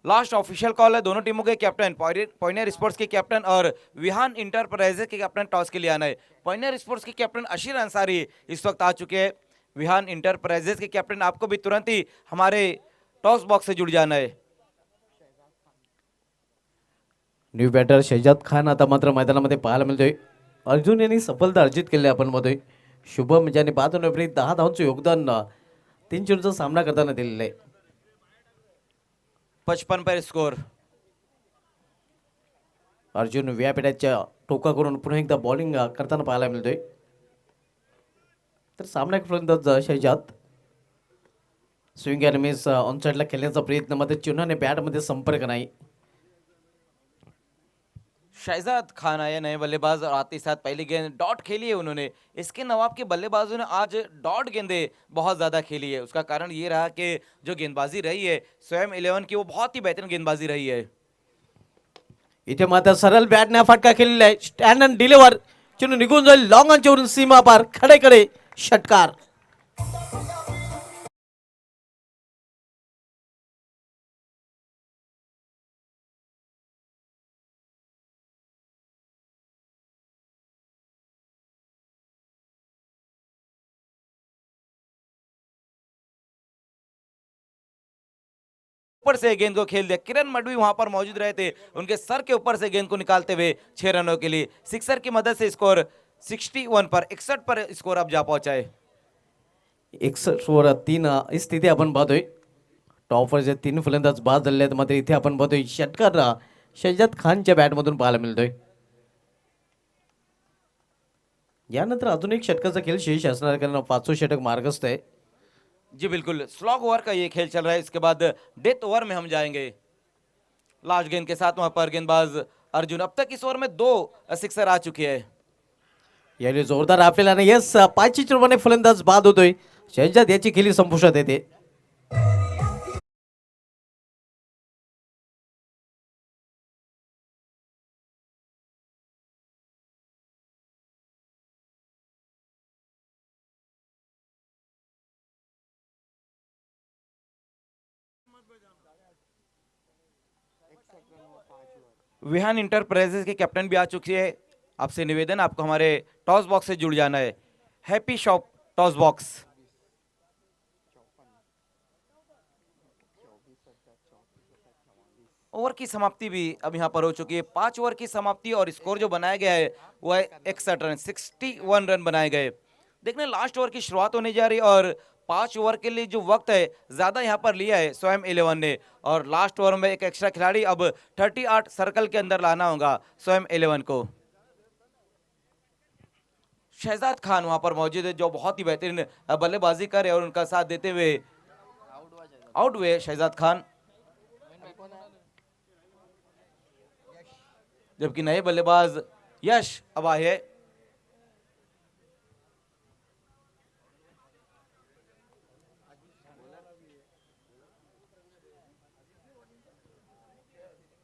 लास्ट ऑफिशियल कॉल है, दोनों टीमों के कैप्टन पॉइनियर स्पोर्ट्स के कैप्टन और विहान इंटरप्राइजेस के कैप्टन टॉस के लिए आना है। पॉइनियर स्पोर्ट्स के कैप्टन अशीर अंसारी इस वक्त आ चुके हैं। विहान इंटरप्राइजेस के कैप्टन आपको भी तुरंत ही हमारे टॉस बॉक्स से जुड़ जाना है। न्यू बॅटर शहजाद खान आता मात्र मैदानामध्ये पाहायला मिळतोय. अर्जुन यांनी सफलता अर्जित केली आपण बघतोय. शुभम ज्यांनी 5 ओव्हरमध्ये 10 धावांचं योगदान 3 चेंडूचा सामना करताना दिलेलं आहे. 55 पर स्कोर. अर्जुन व्यापीठाच्या टोका करून पुन्हा एकदा बॉलिंग करताना पाहायला मिळतोय. तर सामन्यापर्यंत शहजाद स्विंग आणि मिस ऑनसाईडला खेळण्याचा प्रयत्न मात्र चिन्हाने बॅटमध्ये संपर्क नाही. शहजाद खान आए नए बल्लेबाज और आते ही साथ पहली गेंद डॉट खेली है उन्होंने. इसके नवाब के बल्लेबाजों ने आज डॉट गेंदें बहुत ज़्यादा खेली है. उसका कारण ये रहा कि जो गेंदबाजी रही है स्वयं 11 की वो बहुत ही बेहतरीन गेंदबाजी रही है. इथे मात्र सरळ बॅटने फटका केलेला आहे. स्टँड अँड डिलिव्हर चेंडू निघून जाईल लॉंग ऑनच्यावरून सीमा पार खडेकडे षटकार. ऊपर से गेंद को खेल दिया. किरण मडवी वहां पर मौजूद रहे थे. उनके सर के ऊपर से गेंद को निकालते हुए 6 रनों के लिए सिक्सर की मदद से स्कोर 61 पर स्कोर अब जा पहुंचा है. 61 वर 3 ही स्थिती आपण पाहतोय. टॉपवरचे 3 फलंदाज बाद झालेले आहेत. मात्र इथे आपण पाहतोय षटकार शहजाद खानच्या बॅटमधून पाहायला मिळतोय. यानंतर अजून एक षटकाचा खेळ शेष असणार कारण 5वं षटक मार्गस्थ आहे. जी बिल्कुल, स्लॉग ओवर का ये खेल चल रहा है. इसके बाद डेथ ओवर में हम जाएंगे. लास्ट गेंद के साथ वहां पर गेंदबाज अर्जुन. अब तक इस ओवर में 2 सिक्सर आ चुके हैं. यावेळी जोरदार आपल्याला आणि यस 5 चेंडूने फलंदाज बाद होतोय. शहजाद याची खेळी संपुष्टात येते. विहान इंटरप्राइजेस के कैप्टन भी आ चुकी है. आपसे निवेदन, आपको हमारे टॉस बॉक्स से जुड़ जाना है. Happy shop toss box. Over की समाप्ति भी अब यहाँ पर हो चुकी है. 5 ओवर की समाप्ति और स्कोर जो बनाया गया है वो है 61 रन. 61 रन बनाए गए. देखने लास्ट ओवर की शुरुआत होने जा रही है और 5 ओवर के लिए जो वक्त है ज़्यादा यहाँ पर लिया है स्वयं 11 ने. और लास्ट ओवर में एक एक्स्ट्रा खिलाड़ी अब 38 सर्कल के अंदर लाना होगा स्वयं 11 को. शहजाद खान वहां पर मौजूद है जो बहुत ही बेहतरीन बल्लेबाजी कर रहे और उनका साथ देते हुए आउट हुए शहजाद खान. जबकि नए बल्लेबाज यश अब आए हैं.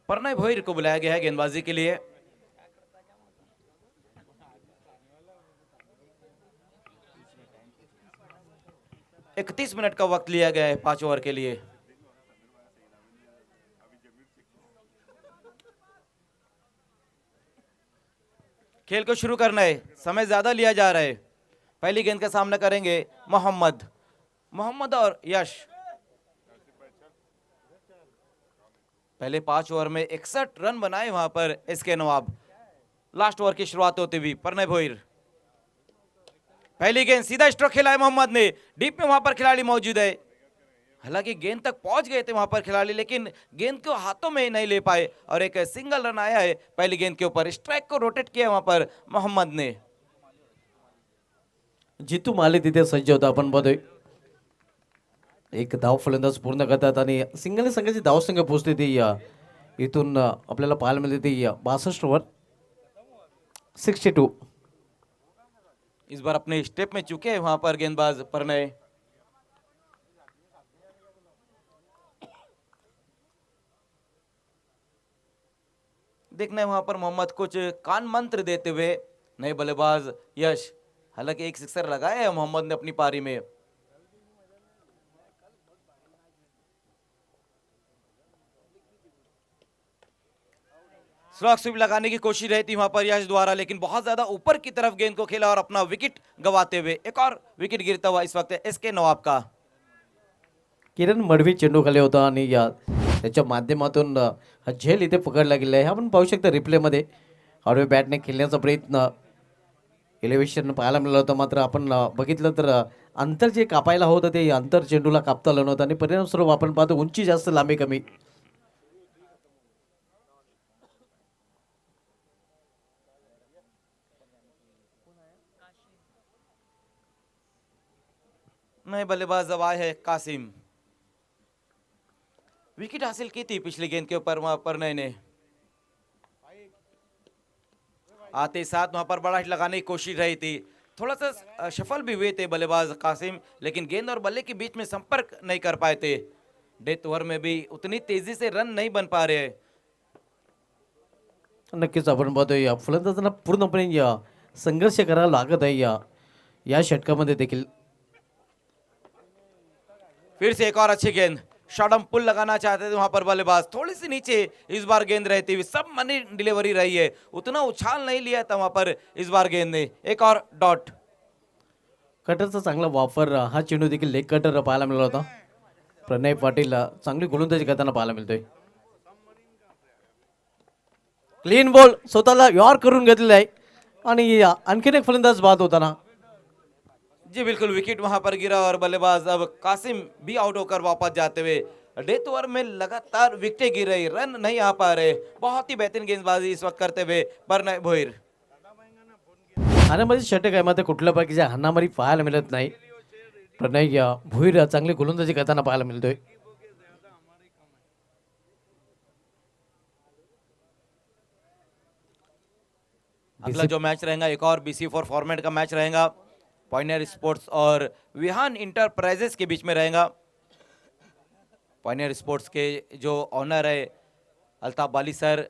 प्रणय भोईर को बुलाया गया है गेंदबाजी के लिए. इकतीस मिनट का वक्त लिया गया है 5 ओवर के लिए. खेल को शुरू करना है. समय ज्यादा लिया जा रहा है. पहली गेंद का सामना करेंगे मोहम्मद और यश. पहले 5 ओवर में 61 रन बनाए वहां पर इसके नवाब. लास्ट ओवर की शुरुआत होती हुई प्रणय भोईर. पहली गेंद सीधा स्ट्रोक खेला है मोहम्मद ने. डीप में वहां पर खिलाड़ी मौजूद है. हालांकि गेंद तक पहुंच गए थे वहां पर खिलाड़ी लेकिन गेंद को हाथों में नहीं ले पाए और एक सिंगल रन आया है पहली गेंद के ऊपर. स्ट्राइक को रोटेट किया वहां पर मोहम्मद ने. जितू माले तिथे सज्ज होता आपण बघतोय. एक धाव फलंदाज पूर्ण करतात आणि सिंगल संघाची धावसंख्या पोहोचते ती इथून आपल्याला पाहायला मिळते ती 62 ओव्हर 62. इस बार अपने स्टेप में चुके हैं वहां पर गेंदबाज प्रणय. देखना है वहां पर मोहम्मद कुछ कान मंत्र देते हुए. नए बल्लेबाज यश. हालांकि एक सिक्सर लगाया है मोहम्मद ने अपनी पारी में. स्लॉग स्वीप लगाने की कोशिश रही थी वहां पर यश द्वारा लेकिन बहुत ज्यादा ऊपर की तरफ गेंद को खेला और अपना विकेट गवाते हुए. एक और विकेट गिरता हुआ इस वक्त एसके नवाब का. किरण मडवी चेंडू खाली होता आणि त्याच्या माध्यमातून हा झेल इथे पकडला गेला आहे. आपण पाहू शकता रिप्लेमध्ये हळवे बॅटने खेळण्याचा प्रयत्न एलिव्हेशन पाहायला मिळालं होतं. मात्र आपण बघितलं तर अंतर जे कापायला होतं ते अंतर चेंडूला कापता आलं नव्हतं आणि परिणामस्वरूप आपण पाहतो उंची जास्त लांबी कमी. नए बल्लेबाज अब आए हैं कासिम। विकेट हासिल की थी पिछली गेंद के ऊपर वहां पर ने आते साथ वहां पर बड़ा हिट लगाने की कोशिश रही थी, थोड़ा सा सफल भी हुए थे बल्लेबाज कासिम, लेकिन गेंद और बल्ले के बीच में संपर्क नहीं कर पाए थे। डेथ ओवर में भी उतनी तेजी से रन नहीं बन पा रहे। नक्कीच आपण पाहतोय या फलंदाजांना पूर्णपणे या संघर्ष करायला लागत आहे या षटकामध्ये देखील. फिर से एक और अच्छी गेंद, शॉर्ट पुल लगाना चाहते थे वहां पर बल्लेबाज, थोड़ी सी नीचे इस बार गेंद रहती हुई, सब मनी डिलीवरी रही है, उतना उछाल नहीं लिया था वहां पर इस बार गेंद ने। एक और डॉट। कटरचा चांगला वापर हा चेंडू देखील लेग कटर पाहायला मिळाला होता. प्रणय पाटील चांगली गोलंदाजी करताना पाहायला मिळतोय. क्लीन बॉल स्वतःला यॉर करून घेतलेला आहे आणि आणखीन एक फलंदाज बाद होताना. जी बिल्कुल, विकेट वहां पर गिरा और बल्लेबाज अब कासिम भी आउट होकर वापस जाते हुए। डेथ ओवर में लगातार विकेटें गिर रही, रन नहीं आ पा रहे। बहुत ही बेहतरीन गेंदबाजी इस वक्त करते हुए प्रणय भोईर। हाणामध्ये षटक आहे मात्र कुठल्या बाकीच्या हाणामारी पाहायला मिळत नाही. प्रणय भुईर चांगली गोलंदाजी करताना पाहायला मिळतोय. अगला जो मैच रहेगा एक और BC4 फॉर्मेट का मैच रहेगा, पॉइनियर स्पोर्ट्स और विहान इंटरप्राइजेस के बीच में रहेगा। पॉइनियर स्पोर्ट्स के जो ऑनर है अल्ताफ बाली सर,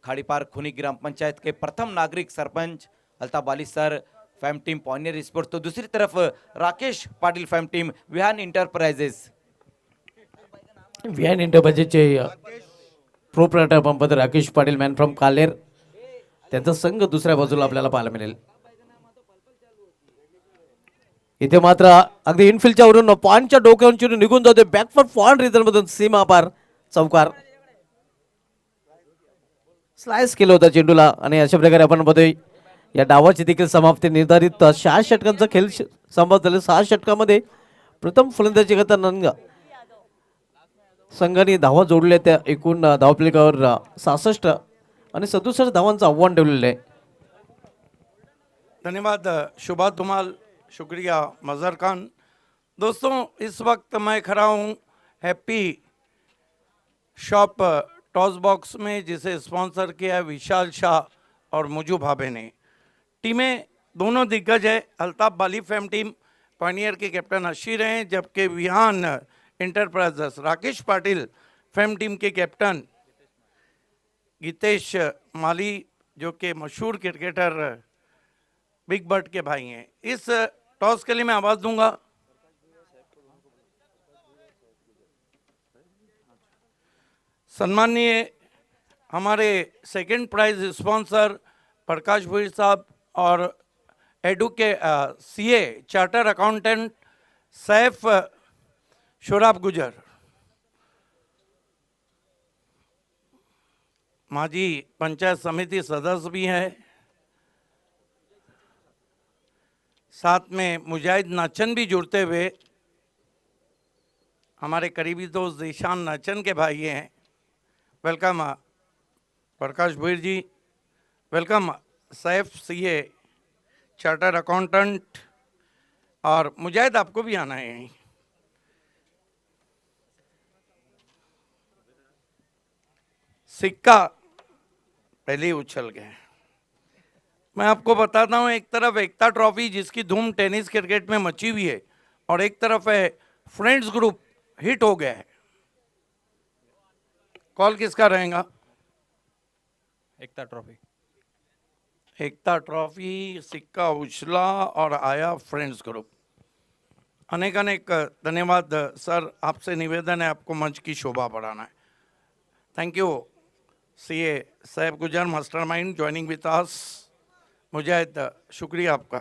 खाड़ी पार्क खुनी ग्राम पंचायत के प्रथम नागरिक सरपंच अल्ताफ बाली सर, फैम टीम पॉइनियर स्पोर्ट्स, तो दूसरी तरफ Rakesh Patil fam team Vihaan Enterprises. Vihaan इंटरप्राइजेसचे प्रोप्रायटर पंपत राकेश पाटील मॅन फ्रॉम कालेर, त्यांचा संघ दुसऱ्या बाजूला आपल्याला पाहायला मिळेल. इथे मात्र अगदी इनफिल्डच्या वरून पॉइंटच्या डोक्यावरून निघून जातोय बॅकफुट फॉर्न रिझन मधून सीमा पार चौकार स्लाइस केलं होतं चेंडूला. आणि अशा प्रकारे आपण बघतोय या डावाची देखील समाप्ती निर्धारित 6 षटकांचा खेळ समाप्त झाले. 6 षटकामध्ये प्रथम फलंदाजी करताना संघाने धावा जोडल्या, त्या एकूण धावफलकावर 66 आणि 67 धावांचं आव्हान ठेवलेलं आहे. धन्यवाद शुभा धुमाल, शुक्रिया मज़हर खान। दोस्तों इस वक्त मैं खड़ा हूँ हैप्पी शॉप टॉस बॉक्स में, जिसे स्पॉन्सर किया है विशाल शाह और मुजू भाभे ने। टीमें दोनों दिग्गज है, Altaf Bali fam team Pioneer के कैप्टन अशीर हैं, जबकि Vihaan enterprises Rakesh Patil fam team के कैप्टन गीतेश माली, जो कि मशहूर क्रिकेटर बिग बर्ड के भाई हैं। इस टॉस के लिए मैं आवाज़ दूंगा। सम्माननीय हमारे सेकंड प्राइज स्पॉन्सर प्रकाश भोईर साहब और CA चार्टर अकाउंटेंट सैफ शोराब गुजर, माजी पंचायत समिति सदस्य भी हैं, साथ में मुजाहिद नाचन भी जुड़ते हुए हमारे करीबी दोस्त जीशान नाचन के भाई हैं। Welcome Prakash Bhoir ji, welcome Saif CA charter accountant, और मुजाहिद आपको भी आना है। सिक्का पहले ही उछल गए। मैं आपको बताता हूँ, एक तरफ एकता ट्रॉफी जिसकी धूम टेनिस क्रिकेट में मची हुई है, और एक तरफ है फ्रेंड्स ग्रुप हिट हो गया है। कॉल किसका रहेगा? एकता ट्रॉफी। एकता ट्रॉफी, सिक्का उछला और आया फ्रेंड्स ग्रुप। अनेक अनेक धन्यवाद सर, आपसे निवेदन है आपको मंच की शोभा बढ़ाना है। थैंक यू CA सैफ गुजर मास्टरमाइंड ज्वाइनिंग विद अस। मुजाहिद शुक्रिया आपका।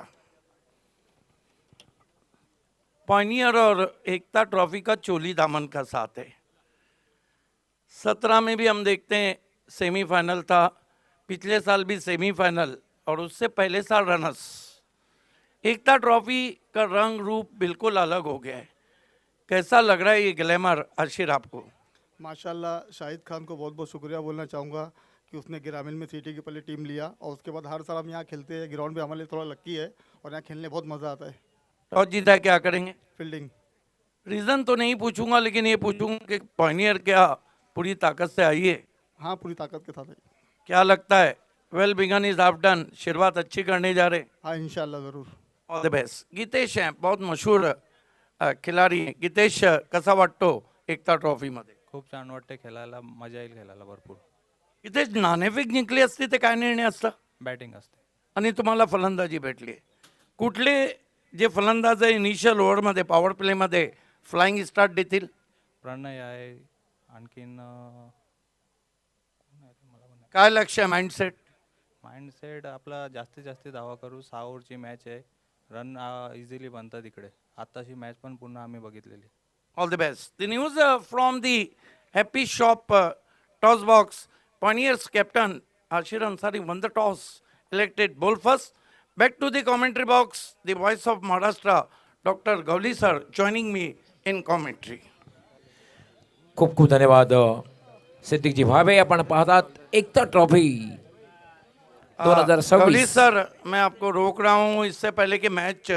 पॉइनियर और एकता ट्रॉफी का चोली दामन का साथ है। 17 में भी हम देखते हैं सेमीफाइनल था, पिछले साल भी सेमीफाइनल, और उससे पहले साल रनर्स। एकता ट्रॉफी का रंग रूप बिल्कुल अलग हो गया है। कैसा लग रहा है ये ग्लैमर आशिर आपको? माशाल्लाह शाहिद खान को बहुत बहुत शुक्रिया बोलना चाहूँगा कि उसने ग्रामीण में सिटी की पहले टीम लिया और उसके बाद हर साल हम यहाँ खेलते हैं। ग्राउंड भी हमारे लिए थोड़ा लक्की है और यहाँ खेलने बहुत मज़ा आता है। टॉस जीता है, क्या करेंगे? फील्डिंग। रीज़न तो नहीं पूछूंगा, लेकिन ये पूछूंगा कि पॉइनियर क्या पूरी ताकत से आई है? हाँ, पूरी ताकत के साथ है। क्या लगता है? Well begun is half done, शुरुआत अच्छी करने जा रहे। हाँ, इंशाल्लाह ज़रूर। All the best. गीतेश हैं, बहुत मशहूर खिलाडी हैं. गीतेश कसा वाटतो एकता ट्रॉफीमध्ये? खूप छान वाटते खेळायला, मजा येईल खेळायला भरपूर. गीतेश, नाणेफेक जिंकली असती ते काय निर्णय असता बॅटिंग असते. आणि तुम्हाला फलंदाजी भेटली. कुठले जे फलंदाज आहे इनिशियल ओव्हरमध्ये पॉवर प्लेमध्ये फ्लाइंग स्टार्ट देतील? प्रणय आहे, आणखीन काय लक्ष आहे? माइंडसेट? माइंडसेट आपला जास्तीत जास्त धावा करू. 6 ओव्हरची मॅच आहे, रन इझिली बनतात इकडे. आत्ताची मॅच पण पुन्हा आम्ही बघितलेली. All the best. The news from the Happy Shop toss box. Pioneers captain Ashir Ansari won the toss, elected ball first. Back to the commentary box. The voice of Maharashtra, Dr. Gavli sir, joining me in commentary. खूप खूप धन्यवाद सिद्दीकजी भावे. आपण पाहतात एकता trophy Gawli 2026. Sir, मैं आपको रोक रहा हूँ इससे पहले कि मैच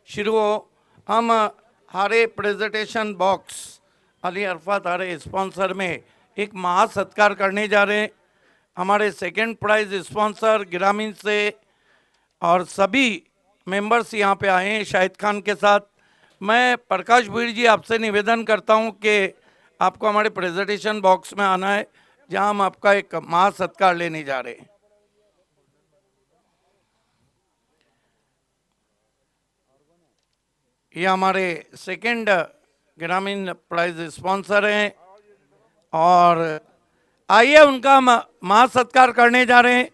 शुरू हो. हम हारे प्रेजेंटेशन बॉक्स अली अरफात हारे स्पॉन्सर में एक महासत्कार करने जा रहे हैं. हमारे सेकंड प्राइज स्पॉन्सर ग्रामीण से और सभी मेंबर्स यहाँ पे आए हैं शाहिद खान के साथ. मैं प्रकाश भीड़ जी आपसे निवेदन करता हूँ कि आपको हमारे प्रेजेंटेशन बॉक्स में आना है, जहाँ हम आपका एक महासत्कार लेने जा रहे हैं. ये हमारे सेकंड ग्रामीण प्राइज स्पॉन्सर हैं और आइए उनका महासत्कार करने जा रहे हैं.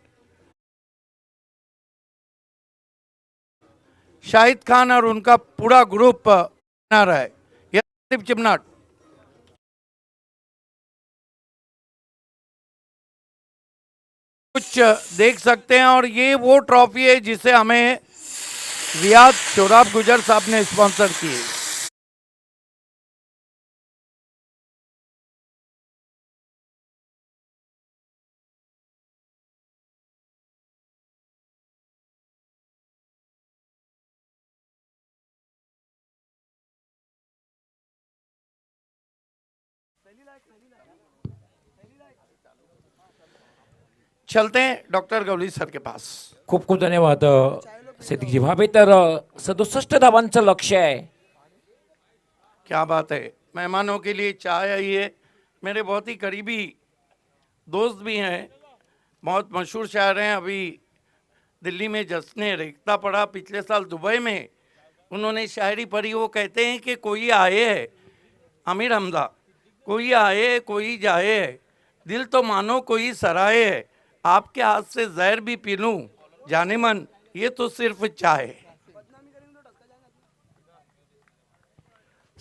शाहिद खान और उनका पूरा ग्रुप बना रहा है. ये चिमनाट कुछ देख सकते हैं और ये वो ट्रॉफी है जिसे हमें रियाद शोराब गुजर साहब ने स्पॉन्सर की है. चलते हैं डॉक्टर गवली सर के पास. खूप खूप धन्यवाद सिद्दीकजी भावे. तर 67 धावांचं लक्ष आहे. क्या बात है. मेहमानों के लिए चाय आई है. मेरे बहुत ही करीबी दोस्त भी हैं, बहुत मशहूर शायर हैं. अभी दिल्ली में जश्न रेख्ता पड़ा, पिछले साल दुबई में उन्होंने शायरी पढ़ी. वो कहते हैं कि कोई आए है, आमिर हमजा, कोई आए कोई जाए है, दिल तो मानो कोई सराए है, आपके हाथ से जहर भी पी लूं जाने मन, ये तो सिर्फ चाय है.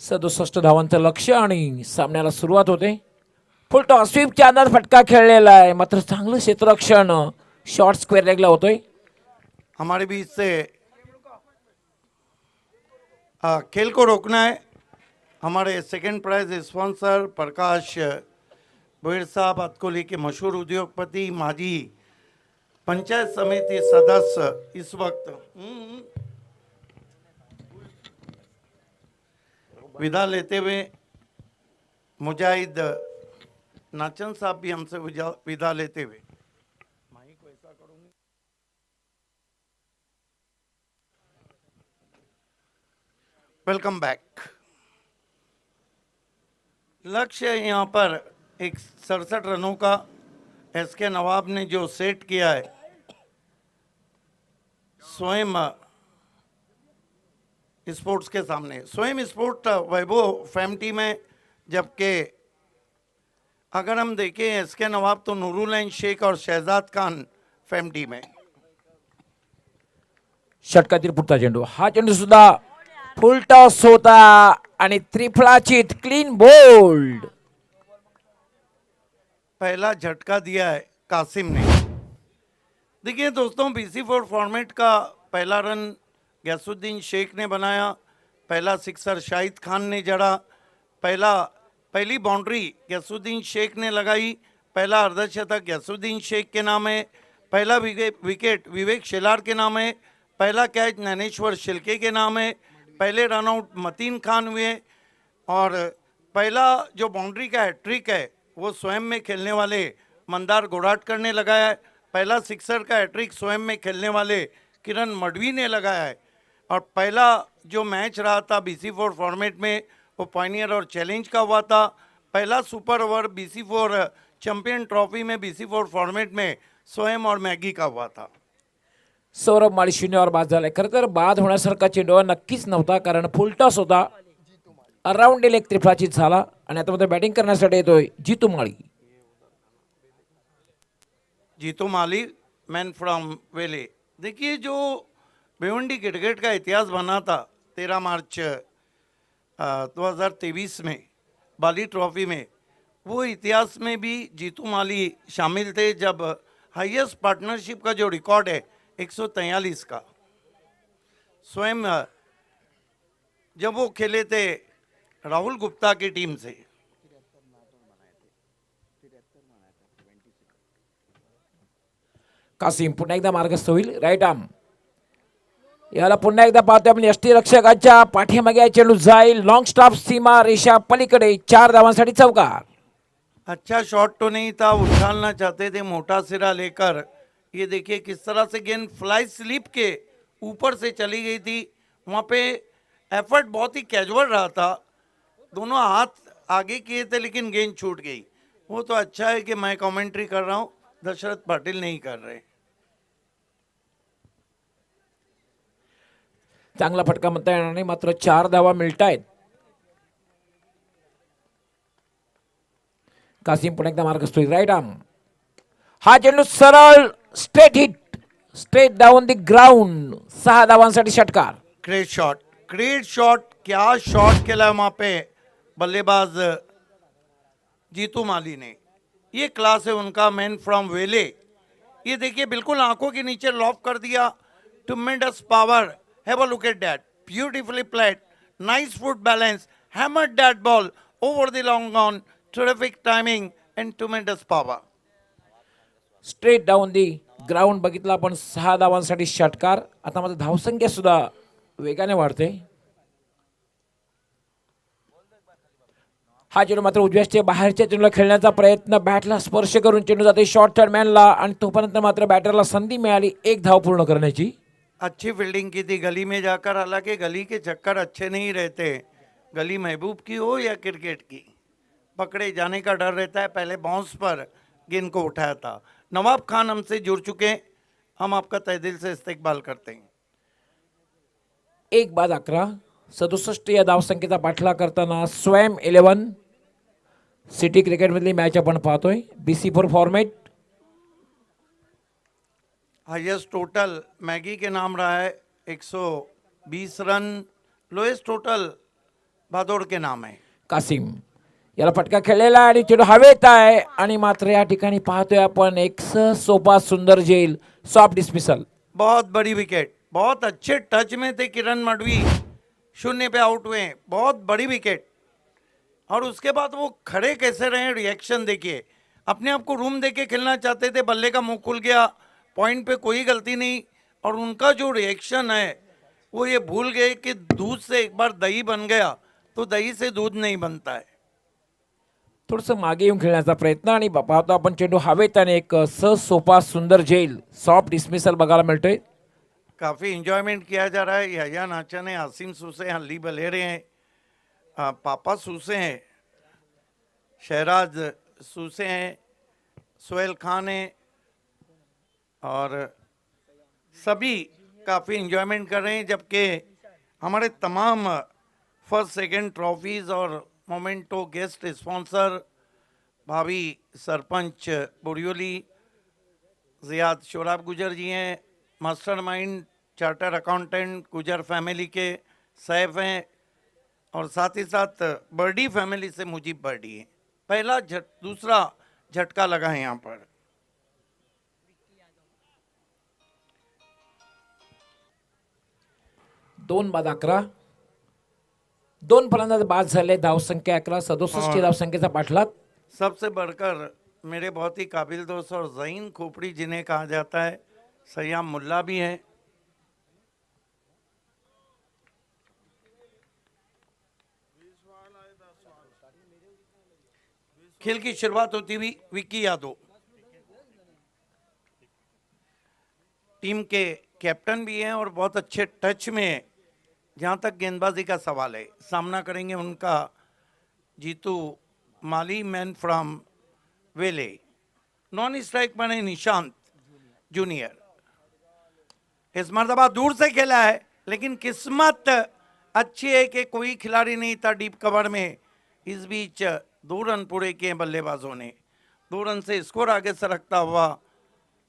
67 धावांचं लक्ष आणि सामन्याला सुरुवात होते. फुल टॉस स्वीपच्या अंदाज फटका खेळलेला आहे, मात्र चांगलं क्षेत्ररक्षण शॉर्ट स्क्वेअर लेगला होतोय. हमारे बीच से खेल को रोकना है. हमारे सेकंड प्राइज स्पॉन्सर प्रकाश भोईर साहब अतकोली के मशहूर उद्योगपति, माजी पंचायत समिति सदस्य इस वक्त विदा लेते हुए मुजाहिद नाचन साहब भी हमसे विदा लेते हुए. Welcome back. लक्ष्य है यहाँ पर एक 67 रनों का. एसके नवाब ने जो सेट किया है स्वयं स्पोर्ट्स के सामने, स्वयं स्पोर्ट वैभव फैम टीम है. जबकि अगर हम देखें एसके नवाब तो नूरुल शेख और शहजाद खान फैम टीम है. षटकातील पुढचा चेंडू, हा चेंडू सुद्धा फुल टॉस होता आणि त्रिफळाची क्लीन बोल्ड. पहला झटका दिया है कासिम ने। देखिए दोस्तों, BC4 फॉर्मेट का पहला रन गैसुद्दीन शेख ने बनाया, पहला सिक्सर शाहिद खान ने जड़ा, पहली बाउंड्री गैसुद्दीन शेख ने लगाई, पहला अर्धशतक गैसुद्दीन शेख के नाम है, पहला विकेट विवेक शेलार के नाम है, पहला कैच ज्ञानेश्वर शिल्के के नाम है, पहले रनआउट मतीन खान हुए, और पहला जो बाउंड्री का हैट्रिक है वो स्वयं में खेलने वाले मंदार गोड़ाटकर ने लगाया है, पहला सिक्सर का हैट्रिक स्वयं में खेलने वाले किरण मडवी ने लगाया है, और पहला जो मैच रहा था BC4 फॉर्मेट में वो पायनियर और चैलेंज का हुआ था। पहला super over BC4 champion trophy में BC4 फॉर्मेट में स्वयं और मैगी का हुआ था। सौरभ माळी 0 बाद झालाय. खरं तर बाद होण्यासारखा चेंडू नक्कीच नव्हता, कारण फुल टॉस होता. अराउंड एक त्रिफळाचीत झाला आणि आता मध्ये बॅटिंग करण्यासाठी येतोय जीतू माळी. जीतू माली, मैन फ्रॉम वेले। देखिए, जो भिवंडी क्रिकेट का इतिहास बना था 13 मार्च 2023 में बाली ट्रॉफी में, वो इतिहास में भी जीतू माली शामिल थे, जब हाईएस्ट पार्टनरशिप का जो रिकॉर्ड है 143 का, स्वयं जब वो खेले थे राहुल गुप्ता की टीम से। कासिम पुन्हा एकदा मार्गस्थ होईल. राईट आर्म याला पुन्हा एकदा पाहतोय आपण. यष्टीरक्षकाच्या पाठीमागे चेंडू जाईल. लॉंग स्टॉप सीमा रेषा पलीकडे 4 धावांसाठी चौकार. अच्छा शॉट तो नहीं था, उछालना चाहते थे मोटा सिरा लेकर। ये देखिए किस तरह से गेंद फ्लाई स्लिप के ऊपर से चली गई थी। वहाँ पे एफर्ट बहुत ही कैजुअल रहा था, दोनों हाथ आगे किए थे लेकिन गेंद छूट गई। वो तो अच्छा है कि मैं कमेंट्री कर रहा हूँ, दशरथ पाटिल नहीं कर रहे। चांगला फटका म्हणता येणार नाही, मात्र 4 धावा मिळतायत. कासिम पुन्हा एकदा मार्गस्थ होईल. राईट आर्म हा चेंडू सरळ straight hit, straight down the ground. 6 धावांसाठी षटकार. ग्रेट शॉट, ग्रेट शॉट, क्या शॉट खेला वहाँ पे बल्लेबाज जीतू माली ने। ये क्लास है उनका, मैन फ्रॉम वेले। ये देखिए बिल्कुल आंखों के नीचे लॉफ कर दिया। Tremendous power, have a look at that, beautifully played, nice foot balance, hammered that ball over the long on, terrific timing and tremendous power. Straight down the ground बघितला आपण. 6 धावांसाठी षटकार. आता मात्र धावसंख्या सुद्धा वेगाने वाढते. हा चेंडू मात्र उजव्याच्या बाहेरच्या चेंडूला खेळण्याचा प्रयत्न, बॅटला स्पर्श करून चेंडू जाते शॉर्ट थर्डमॅनला, आणि तोपर्यंत मात्र बॅटरला संधी मिळाली 1 धाव पूर्ण करण्याची. अच्छी फील्डिंग की थी गली में जाकर, हालांकि गली के चक्कर अच्छे नहीं रहते, गली महबूब की हो या क्रिकेट की, पकड़े जाने का डर रहता है। पहले बाउंस पर गेंद को उठाया था। नवाब खान हमसे जुड़ चुके हैं, हम आपका तहे दिल से इस्तकबाल करते हैं। 1 बाद 11, 67 या धावसंख्येचा पाठलाग करताना स्वयं 11 सिटी क्रिकेट मधली मॅच आपण पाहतोय. BC4 format. Highest total Maggi के नाम रहा है 120 रन, लोएस्ट टोटल भादोड़ के नाम है। कासिम याला फटका खेळलेला आणि चेंडू हवेत आहे, आणि मात्र या ठिकाणी पाहतोय आपण एक सोपा सुंदर जेल सॉफ्ट डिस्मिसल. बहुत बड़ी विकेट, बहुत अच्छे टच में थे किरण मडवी, 0 पे आउट हुए, बहुत बड़ी विकेट। और उसके बाद वो खड़े कैसे रहे, रिएक्शन देखिए, अपने आप को रूम देके खेलना चाहते थे, बल्ले का मुंह खुल गया, पॉइंट पे कोई गलती नहीं, और उनका जो रिएक्शन है वो ये भूल गए कि दूध से एक बार दही बन गया तो दही से दूध नहीं बनता है। थोडंसं मागे येऊन खेळण्याचा प्रयत्न, आणि पाहतो आपण चेंडू हवेत आणि एक सोपा सुंदर जेल सॉफ्ट डिस्मिसल बघायला मिळतोय. काफ़ी इंजॉयमेंट किया जा रहा है। यहया नाचन है, आसिम सूसे, हल्ली बलेरे हैं, पापा सूसे हैं, शहराज सूसे हैं, सोहेल खान हैं, और सभी काफ़ी इंजॉयमेंट कर रहे हैं। जबकि हमारे तमाम फर्स्ट सेकंड ट्रॉफीज़ और मोमेंटो गेस्ट स्पॉन्सर भाभी सरपंच बोरियोली ज़ियाद शोराब गुजर जी हैं, मास्टरमाइंड चार्टर अकाउंटेंट गुजर फैमिली के सैफ हैं, और साथ ही साथ बर्डी फैमिली से मुजीब बर्डी हैं। पहला दूसरा झटका लगा है यहाँ पर। दोन बाद 11, दोन फलंदाज बाद झाले, धावसंख्या 11, 67 या धावसंख्येचा पाठलाग। सबसे बढ़कर मेरे बहुत ही काबिल दोस्त और ज़हीन खोपड़ी जिन्हें कहा जाता है, सयाम मुल्ला भी हैं। खेल की शुरुआत होती हुई विक्की यादव, टीम के कैप्टन भी हैं और बहुत अच्छे टच में हैं। जहाँ तक गेंदबाजी का सवाल है, सामना करेंगे उनका जीतू माली, मैन फ्रॉम वेले। नॉन स्ट्राइक पर है निशांत जूनियर। इस मरतबा दूर से खेला है, लेकिन किस्मत अच्छी है कि कोई खिलाड़ी नहीं था डीप कवर में। इस बीच 2 रन पूरे किए बल्लेबाजों ने। 2 रन से स्कोर आगे सरकता हुआ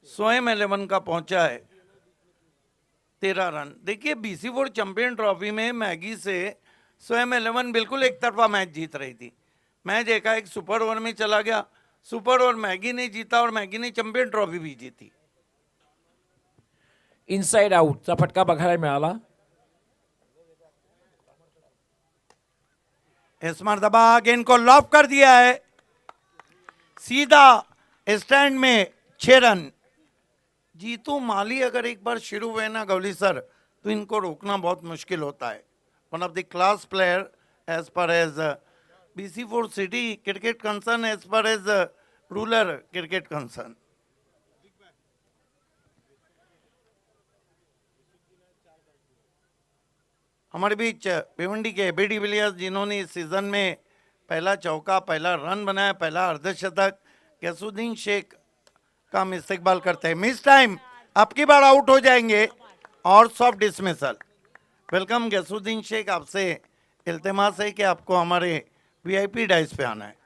स्वयं 11 का पहुंचा है 13 रन। देखिए BC4 चैंपियन ट्रॉफी में मैगी से स्वयं 11 बिल्कुल एक तरफा मैच जीत रही थी। मैच एकाएक सुपर ओवर में चला गया, सुपर ओवर मैगी ने जीता और मैगी ने चैंपियन ट्रॉफी भी जीती। इनसाइड आउटचा फटका बघायला मिळाला। इस मरतबा गेंद को लॉफ कर दिया है सीधा स्टैंड में, 6 रन। जीतू माली अगर एक बार शुरू हुए ना गवली सर, तो इनको रोकना बहुत मुश्किल होता है। One of the class player as per as BC4 city cricket concern, as per as rural cricket concern. हमारे बीच भिवंडी के एबी डिविलियर्स, जिन्होंने इस सीजन में पहला चौका, पहला रन बनाया, पहला अर्धशतक, गैसुद्दीन शेख का हम इस्तेकबाल करते हैं। मिस टाइम, आपकी बार आउट हो जाएंगे और soft dismissal. Welcome Ghiyasuddin Shaikh, आपसे इल्तिमास है कि आपको हमारे VIP डाइस पे आना है।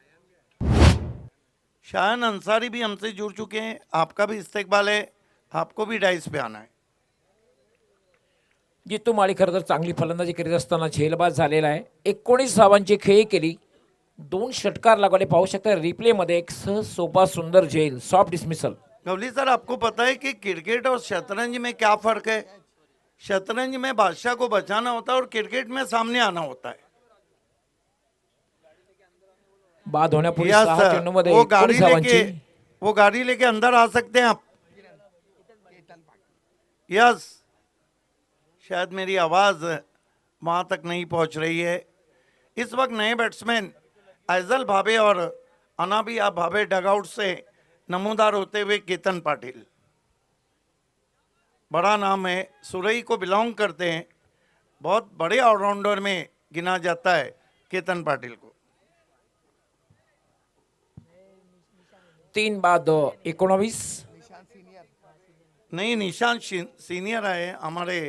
शायन अंसारी भी हमसे जुड़ चुके हैं, आपका भी इस्तेकबाल है, आपको भी डाइस पे आना है। जितू माळी खरं तर चांगली फलंदाजी करीत असताना झेलबाज झालेला आहे। 19 धावांची खेळी केली, 2 षटकार लागवले। पाहू शकता रिप्ले मध्ये एक सहज सोपा सुंदर झेल, सॉफ्ट डिसमिसल। गवली सर, आपको पता है कि क्रिकेट और शतरंज में क्या फर्क है? शतरंज में बादशाह को बचाना होता है और क्रिकेट में सामने आना होता है। बाद होण्यापूर्वी यस 6 सर, चेंडूमध्ये वो 19 धावांची। वो गाड़ी लेके अंदर आ सकते हैं आप। यस, शायद मेरी आवाज वहां तक नहीं पहुंच रही है। इस वक्त नए बैट्समैन ऐजल भावे और अनाबिया भावे डगआउट से नमूदार होते हुए केतन पाटिल, बड़ा नाम है, सुरई को बिलोंग करते हैं, बहुत बड़े ऑलराउंडर में गिना जाता है केतन पाटिल को। 3 बाद 19। नहीं, निशांत सीनियर आए, हमारे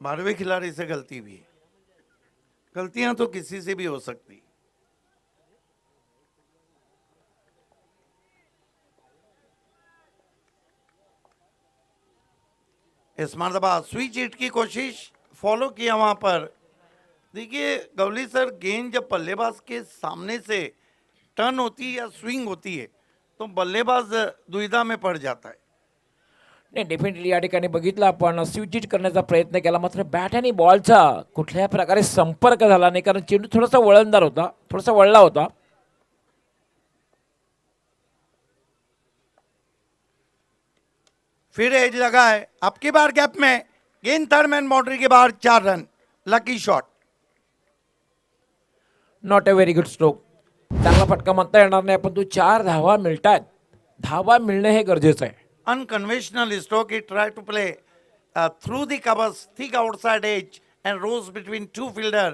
12वें खिलाड़ी से गलती हुई है। गलतियां तो किसी से भी हो सकती। इस मरतबा स्विच हिट की कोशिश, फॉलो किया वहां पर। देखिए गवली सर, गेंद जब बल्लेबाज के सामने से टर्न होती है या स्विंग होती है, तो बल्लेबाज दुविधा में पड़ जाता है। नाही, डेफिनेटली या ठिकाणी बघितलं आपण, स्विच करण्याचा प्रयत्न केला, मात्र बॅट आणि बॉलचा कुठल्याही प्रकारे संपर्क झाला नाही, कारण चेंडू थोडासा वळणदार होता, थोडासा वळला होता। फिर एज लगा है, आपकी बार गैप में, गेंद थर्ड मैन बाउंड्री के बाहर, 4 run, lucky shot. Not a very good stroke, चांगला फटका म्हणता येणार नाही, पण 4 धावा मिळतात, धावा मिळणे हे गरजेचं आहे। Unconventional stroke, he tried to play through the covers, thick outside edge, and rose between 2 fielder,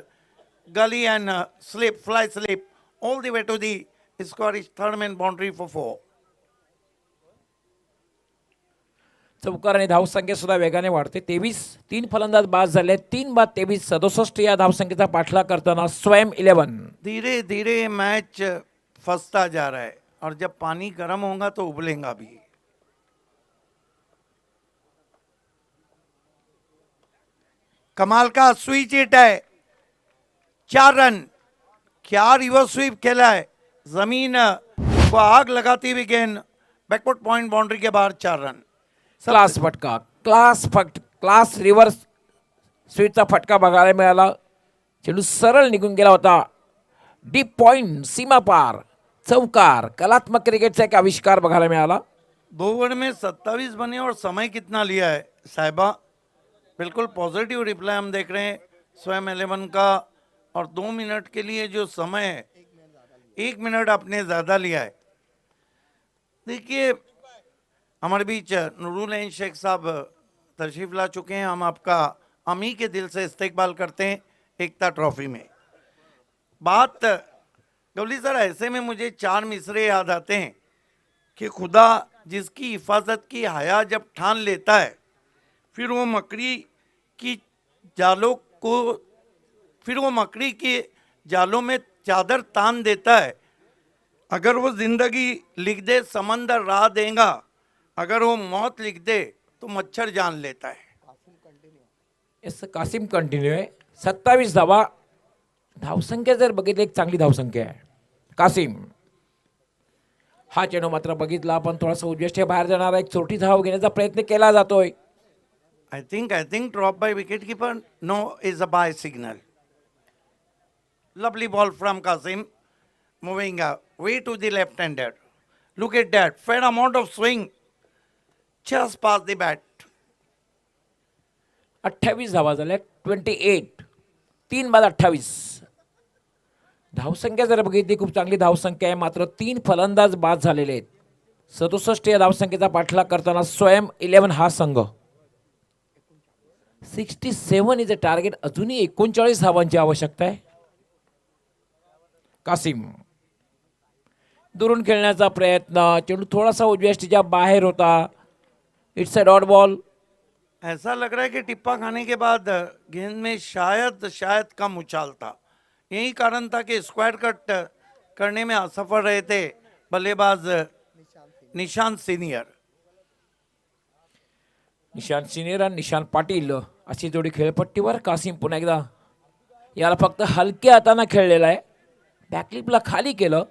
gully and slip, fly slip, all the way to the Scottish third man boundary for 4. चौकार आणि धावसंख्या सुद्धा वेगाने वाढते। 23, 3 फलंदाज बाद झाले, 3 बाद 23, 67 या धावसंख्येचा पाठलाग करताना स्वयं 11। धीरे धीरे मैच फंसता जा रहा है और जब पानी गर्म होगा तो उबलेगा भी। कमाल का स्विच हिट है, 4 रन। क्या रिवर्स स्वीप खेला है, जमीन वो आग लगाती हुई गेंद बैकवर्ड पॉइंट बाउंड्री के बाहर 4 रन। क्लास फटका, क्लास रिव्हर्स स्वीटचा फटका बघायला मिळाला. चेंडू सरळ निघून गेला होता. डीप पॉइंट, सीमा पार, चौकार, कलात्मक क्रिकेटचा एक आविष्कार बघायला मिळाला. 2 ओवर में 27 बने और समय कितना लिया है साहिबा? बिल्कुल पॉजिटिव रिप्लाई हम देख रहे हैं स्वयं 11 का। और 2 मिनट के लिए जो समय है 1 मिनट आपने ज़्यादा लिया है। देखिए हमारे बीच नूरुल ऐन शेख साहब तशरीफ ला चुके हैं। हम आपका अमी के दिल से इस्तकबाल करते हैं एकता ट्रॉफी में। बात गवली सर, ऐसे में मुझे 4 मिसरे याद आते हैं कि खुदा जिसकी हिफाजत की हया जब ठान लेता है, फिर वो मकड़ी की जालों में चादर तान देता है। अगर वो जिंदगी लिख दे समंदर राह देगा, अगर वो मौत लिख दे तो मच्छर जान लेता है। एस कासिम कंटिन्यू आहे. 27 धावा. धावसंख्या जर बघितली एक चांगली धावसंख्या आहे. कासिम हा चेंडू मात्र बघितला आपण थोडासा उजव्या बाहेर जाणारा एक छोटी धाव घेण्याचा प्रयत्न केला जातोय. I think drop by wicketkeeper. No, is a bye signal. Lovely ball from Kasim, moving way to the left-hander. Look at that, fair amount of swing, just past the bat. 28 धावा झाल्या. 28, 3 बाद 28. धावसंख्या जर बघितली खूप चांगली धावसंख्या आहे. मात्र 3 फलंदाज बाद झालेले आहेत. 67 या धावसंख्येचा पाठलाग करताना स्वयं 11 हा संघ. 67 इज अ टार्गेट. अजूनही 39 धावांची आवश्यकता आहे. कासिम दुरून खेळण्याचा प्रयत्न. चेंडू थोडासा उजव्या स्टिच्या बाहेर होता. It's a dot ball. ऐसा लग रहा है कि टिप्पा खाने के बाद गेंद में शायद कम उछाल था। यही कारण था कि स्क्वायर कट करने में असफल रहे थे बल्लेबाज निशांत सीनियर। निशांत सिनेर आणि निशांत पाटील अशी जोडी खेळपट्टीवर. कासिम पुन्हा एकदा याला फक्त हलक्या हाताने खेळलेला आहे. बॅकलिपला खाली केलं.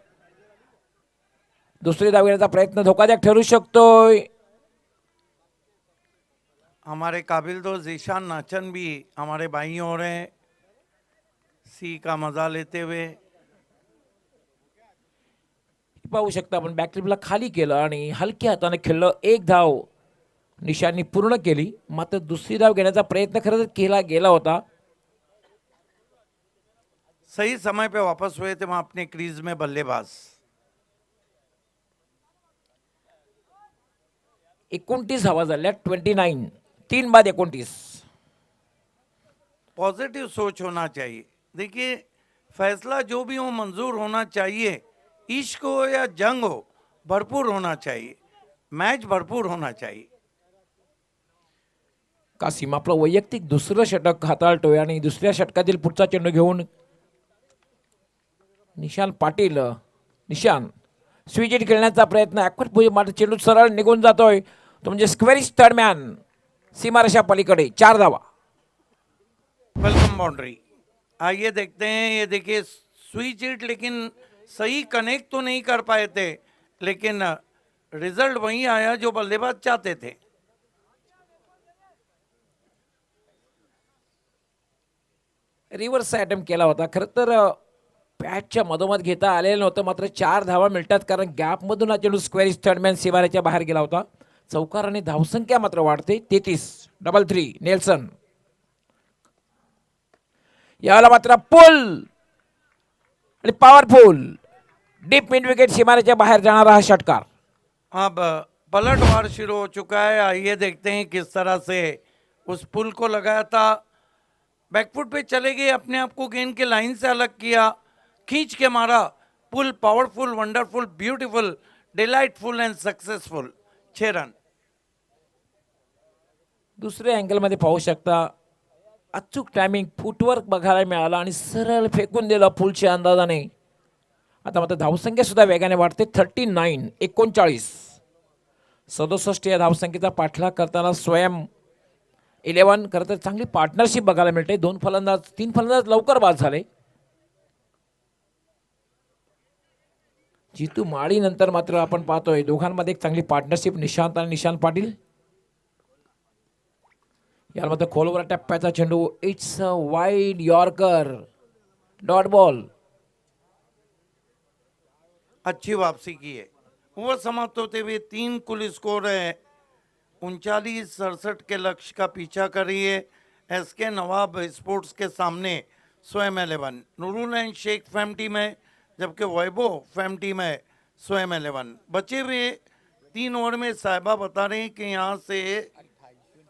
दुसरी धाव घेण्याचा प्रयत्न धोकादायक ठरू शकतोय. हमारे काबिल दोस्त ईशान नाचन भी हमारे भाई हो रहे हैं, सी का मजा लेते हुए। पाहू शकता आपण बॅकलिपला खाली केलं आणि हलक्या हाताने खेळलं. एक धाव निशांनी पूर्ण केली. मात्र दुसरी धाव घेण्याचा प्रयत्न खरं तर केला गेला होता. सही समय पे वापस हुए थे वहां अपने क्रीज में बल्लेबाज। 29 धावा झाल्या. 29, 3 बाद 29. पॉजिटिव सोच होना चाहिए। देखिए फैसला जो भी हो मंजूर होना चाहिए। इश्क हो या जंग हो, भरपूर होना चाहिए, मैच भरपूर होना चाहिए। कासिम आपलं वैयक्तिक दुसरं षटक हाताळतोय आणि दुसऱ्या षटकातील पुढचा चेंडू घेऊन निशांत पाटील. निशांत स्विचिट खेळण्याचा प्रयत्न. ॲक्वर पुढे मात्र चेंडू सरळ निघून जातोय. तो म्हणजे स्क्वेरिश थर्डमॅन सीमारेषा पलीकडे. 4 धावा. Welcome boundary. आइए देखते हैं। ये देखिए स्विच हिट, लेकिन सही कनेक्ट तो नहीं कर पाए थे, लेकिन रिजल्ट वही आया जो बल्लेबाज चाहते थे। रिव्हर्स अटेम्प्ट केला होता. खरं तर पॅचच्या मधोमध घेता आलेलं नव्हतं. मात्र 4 धावा मिळतात कारण गॅपमधून हा चेंडू स्क्वेरिश थर्डमॅन सीमारेच्या बाहेर गेला होता. चौकार आणि धावसंख्या मात्र वाढते. 33, 3 नेल्सन. याला मात्र पुल आणि पॉवरफुल डीप मिड विकेट सीमारेच्या बाहेर जाणारा हा षटकार. अब पलटवार शुरू हो चुका है। आइए देखते हैं किस तरह से उस पुल को लगाया था। बैकफुट पे चले गए, अपने आप को गेंद के लाइन से अलग किया, खींच के मारा। Pull powerful, wonderful, beautiful, delightful and successful. 6 run. दुसऱ्या अँगलमध्ये पाहू शकता. अचूक टायमिंग, फुटवर्क बघायला मिळाला आणि सरळ फेकून दिलं पुलच्या अंदाजाने. आता मात्र धावसंख्या सुद्धा वेगाने वाढते. 39, 39. 67 या धावसंख्येचा पाठलाग करताना स्वयं 11. खरं तर चांगली पार्टनरशिप बघायला मिळते. 2 फलंदाज, 3 फलंदाज लवकर बाद झाले. जितू माळी नंतर मात्र आपण पाहतोय दोघांमध्ये एक चांगली पार्टनरशिप निशांत आणि निशांत पाटील. यामध्ये खोलवर टप्प्याचा चेंडू, it's a wide yorker, dot ball. अच्छी वापसी की है। ओवर समाप्त होते हुए 3 कुल स्कोर है, 39-67 के लक्ष्य का पीछा कर रही है एसके नवाब स्पोर्ट्स के सामने स्वयं 11, Noorul and Shaikh fam team है, जबकि वैभव फैम टीम है स्वयं 11। बचे हुए 3 ओवर में साहिबा बता रहे हैं कि यहाँ से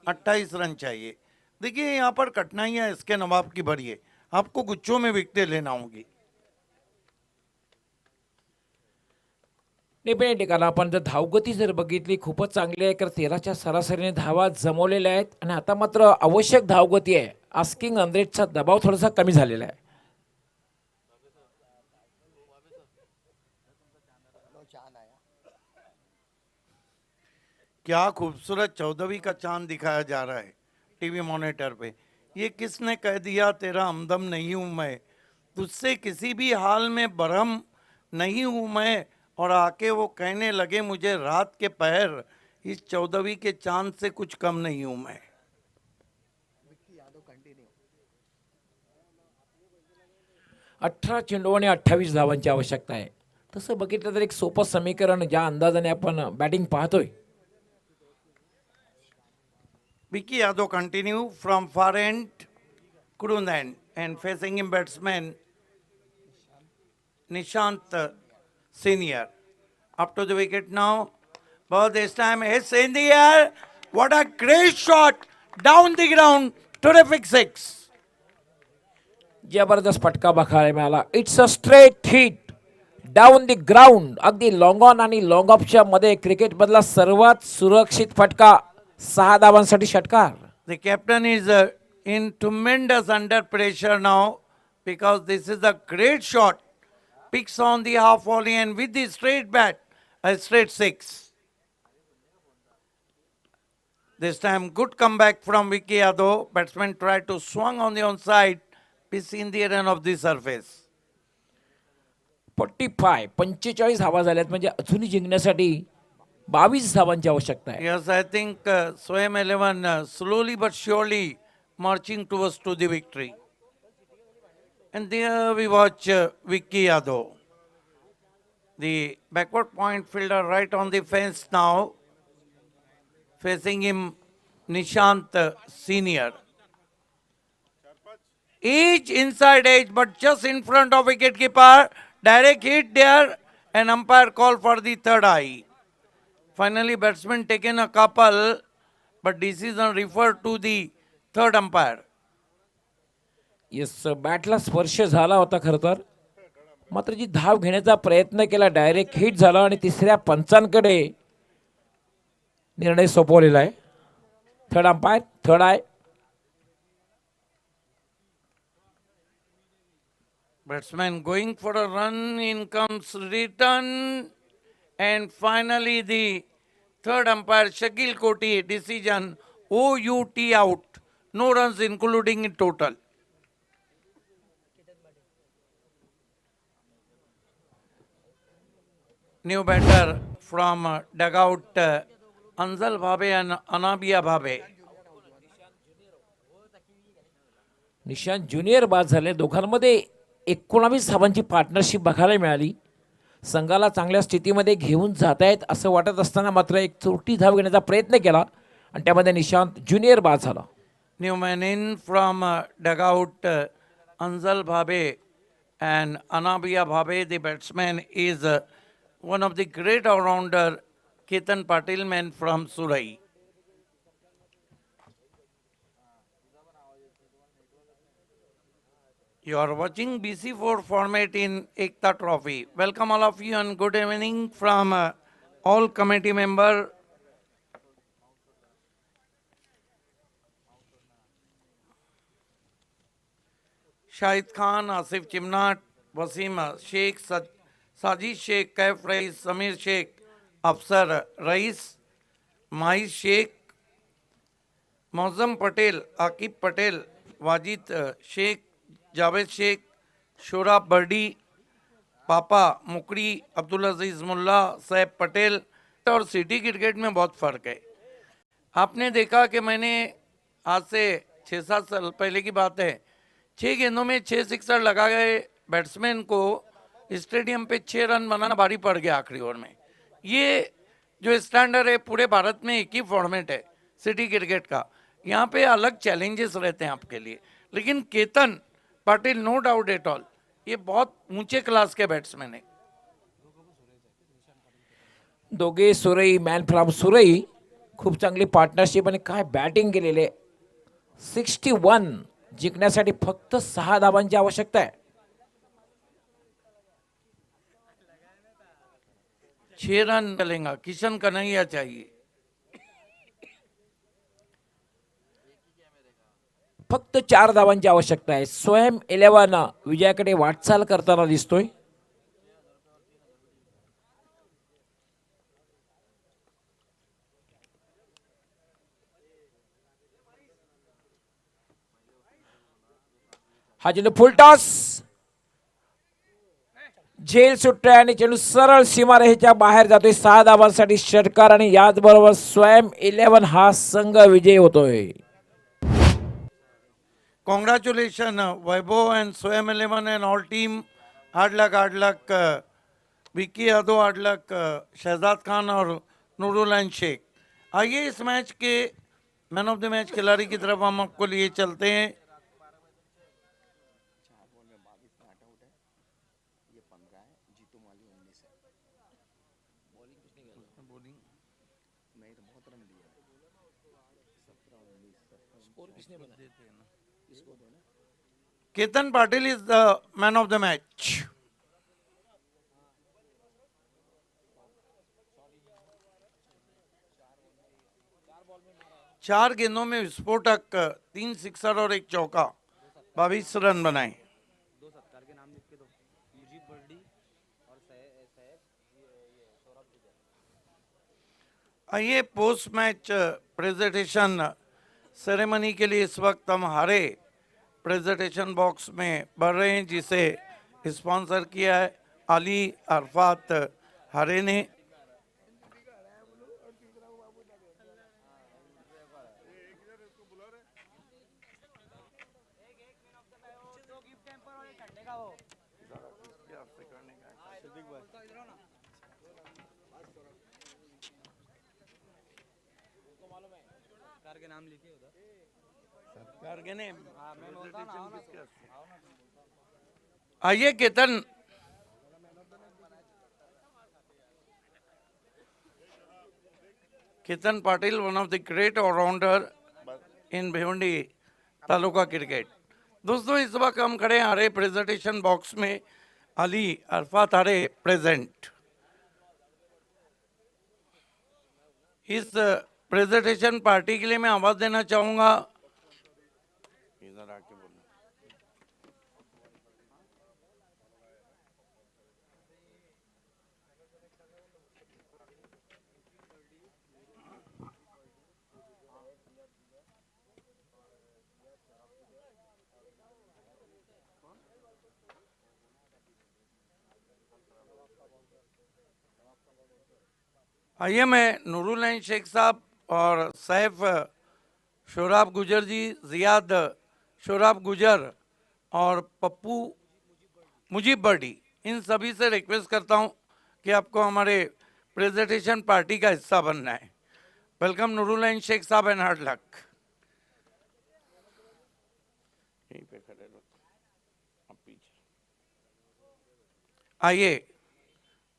28 रन चाहिए। देखिए यहाँ पर कठिनाइयाँ एसके नवाब की भरी है, आपको गुच्छों में विकेटें लेना होगी। नाही पण या ठिकाणी आपण जर धावगती जर बघितली खूपच चांगली आहे, तर 13च्या सरासरीने धावा जमवलेल्या आहेत आणि आता मात्र आवश्यक धावगती आहे. आस्किंग रन रेटचा दबाव थोडासा कमी झालेला आहे. क्या खूबसूरत 14वीं का चांद दिखाया जा रहा है टीवी मॉनिटर पे। ये किसने कह दिया तेरा हमदम नहीं हूं मैं, तुझसे किसी भी हाल में बरहम नहीं हूं मैं, और आके वो कहने लगे मुझे रात के पहर, इस 14वीं के चांद से कुछ कम नहीं हूं मैं। 18 चेंडू आणि 28 धावांची आवश्यकता आहे. तसं बघितलं तर एक सोपं समीकरण ज्या अंदाजाने आपण बॅटिंग पाहतोय. Vicky Yadav continue from far end, Kurund end, and facing him batsman Nishant Senior. Up to the wicket now, but this time it's in the air. What a great shot down the ground, terrific six. जबरदस्त फटका बघायला मिळाला. It's a straight hit down the ground. अगदी long on आणि long ऑफच्या मध्ये cricket मधला सर्वात सुरक्षित फटका, 6 धावांसाठी षटकार. The captain is in tremendous under pressure now because this is a great shot. Picks on the half volley and with the straight bat, a straight six. This time good comeback from Vicky Yadav. Batsman tried to swing on the onside, pitch in the run of the surface. 45 धावा झाल्यात म्हणजे अजूनही जिंकण्यासाठी 22 धावांची आवश्यकता आहे. Yes, I think Swayam 11 slowly but surely marching towards to the victory. And there we watch Vicky Yadav. The backward point fielder right on the fence now. Facing him Nishant Senior. Each inside edge but just in front of wicketkeeper. Direct hit there and umpire call for the third eye. Finally batsman taken a couple but decision referred to the third umpire. Yes, बॅटला स्पर्श झाला होता खरं तर, मात्र जी धाव घेण्याचा प्रयत्न केला डायरेक्ट हिट झाला आणि तिसऱ्या पंचांकडे निर्णय सोपवलेला आहे. Third umpire, third I. Batsman going for a run, in comes return, and finally the third umpire Shakil Koti decision OUT out, no runs including in total. New batter from dugout Anzal Bhabe and Anabia Bhabe. Nishant junior बाद झाले. दोघांमध्ये 19 धावांची partnership बघायला मिळाली. संघाला चांगल्या स्थितीमध्ये घेऊन जात आहेत असं वाटत असताना मात्र एक चोटी धाव घेण्याचा प्रयत्न केला आणि त्यामध्ये निशांत ज्युनियर बाद झाला. New man in from dugout Anzal Bhabe and Anabia Bhabe. The batsman is one of the great all-rounder Ketan Patil, man from Surai. You are watching BC4 format in Ekta Trophy. Welcome all of you and good evening from all committee member. Shahid Khan, Asif Chimnat, Wasim Sheikh, Sajid Sheikh, Kaif Rais, Samir Sheikh, Afsar Rais, Mahis Sheikh, Mozam Patel, Akib Patel, Wajid Sheikh, Javed Sheikh, Shura Bardi, पापा मुकरी, अब्दुल अजीज मुल्ला, सैफ पटेल और city cricket में बहुत फ़र्क है। आपने देखा कि मैंने आज से 6-7 साल पहले की बात है, 6 गेंदों में 6 सिक्सर लगा गए बैट्समैन को स्टेडियम पे 6 रन बनाना भारी पड़ गया आखिरी ओवर में। ये जो स्टैंडर्ड है पूरे भारत में एक ही फॉर्मेट है सिटी क्रिकेट का, यहाँ पे अलग चैलेंजेस रहते हैं आपके लिए। लेकिन Ketan Patil no doubt at all ये बहुत ऊंचे क्लास के बैट्समैन है। दोघे सुरई मॅन फ्रॉम सुरई खूप चांगली पार्टनरशिप आणि काय बॅटिंग केलेले 61 जिंकण्यासाठी फक्त 6 धावांची आवश्यकता आहे. 6 रन चलेगा, किशन कन्हैया चाहिए। फक्त 4 धावांची आवश्यकता आहे. स्वयं 11 विजयाकडे वाटचाल करताना दिसतोय. हा चेंडू फुल टॉस, झेल सुटतोय आणि चेंडू सरळ सीमारेषेच्या बाहेर जातोय. 6 धावांसाठी षटकार आणि याचबरोबर स्वयं 11 हा संघ विजयी होतोय. Congratulations, Vaibhav and Swayam 11 and all team. Hard luck, Vicky Yadav, hard luck, Shahzad Khan और नूरुल शेख। आइए इस मैच के मैन ऑफ द मैच खिलाड़ी की तरफ हम आपको लिए चलते हैं। Ketan Patil is the man of the match. चार गेंदों में विस्फोटक, 3 सिक्सर और 1 चौका, 22 रन बनाए। आइए पोस्ट मैच प्रेजेंटेशन सेरेमनी के लिए इस वक्त हम हारे प्रेजेंटेशन बॉक्स में बढ़ रहे हैं, जिसे स्पॉन्सर किया है अली अरफात हारे ने। आइए Ketan, Ketan Patil one of the great all-rounder in Bhiwandi taluka cricket. दोस्तों इस वक्त हम खड़े हैं हरे प्रेजेंटेशन बॉक्स में, अली अरफात हरे प्रेजेंट। इस प्रेजेंटेशन पार्टी के लिए मैं आवाज देना चाहूंगा। इधर आके बोलो। आइए मैं नूरुल शेख साहब और सैफ शोराब गुजर जी, जियाद शोराब गुजर और पप्पू मुजीब बर्डी, इन सभी से रिक्वेस्ट करता हूं कि आपको हमारे प्रेजेंटेशन पार्टी का हिस्सा बनना है। वेलकम नूरुल शेख साहब एंड हार्ड लक। यहीं पे खड़े रहो, आप पीछे आइए।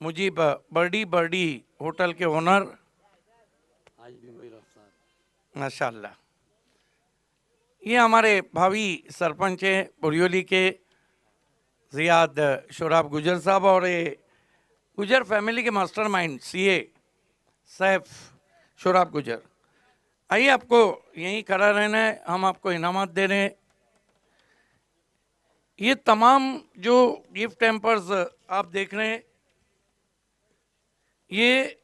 मुजीब बर्डी होटल के ओनर, माशाल्लाह। ये हमारे भावी सरपंच हैं बुरियोली के, जियाद शोराब गुजर साहब, और ये गुजर फैमिली के मास्टरमाइंड सीए सैफ शोराब गुजर। आइए, आपको यहीं खड़ा रहना है, हम आपको इनामत दे रहे हैं। ये तमाम जो गिफ्ट हैम्पर्स आप देख रहे हैं, ये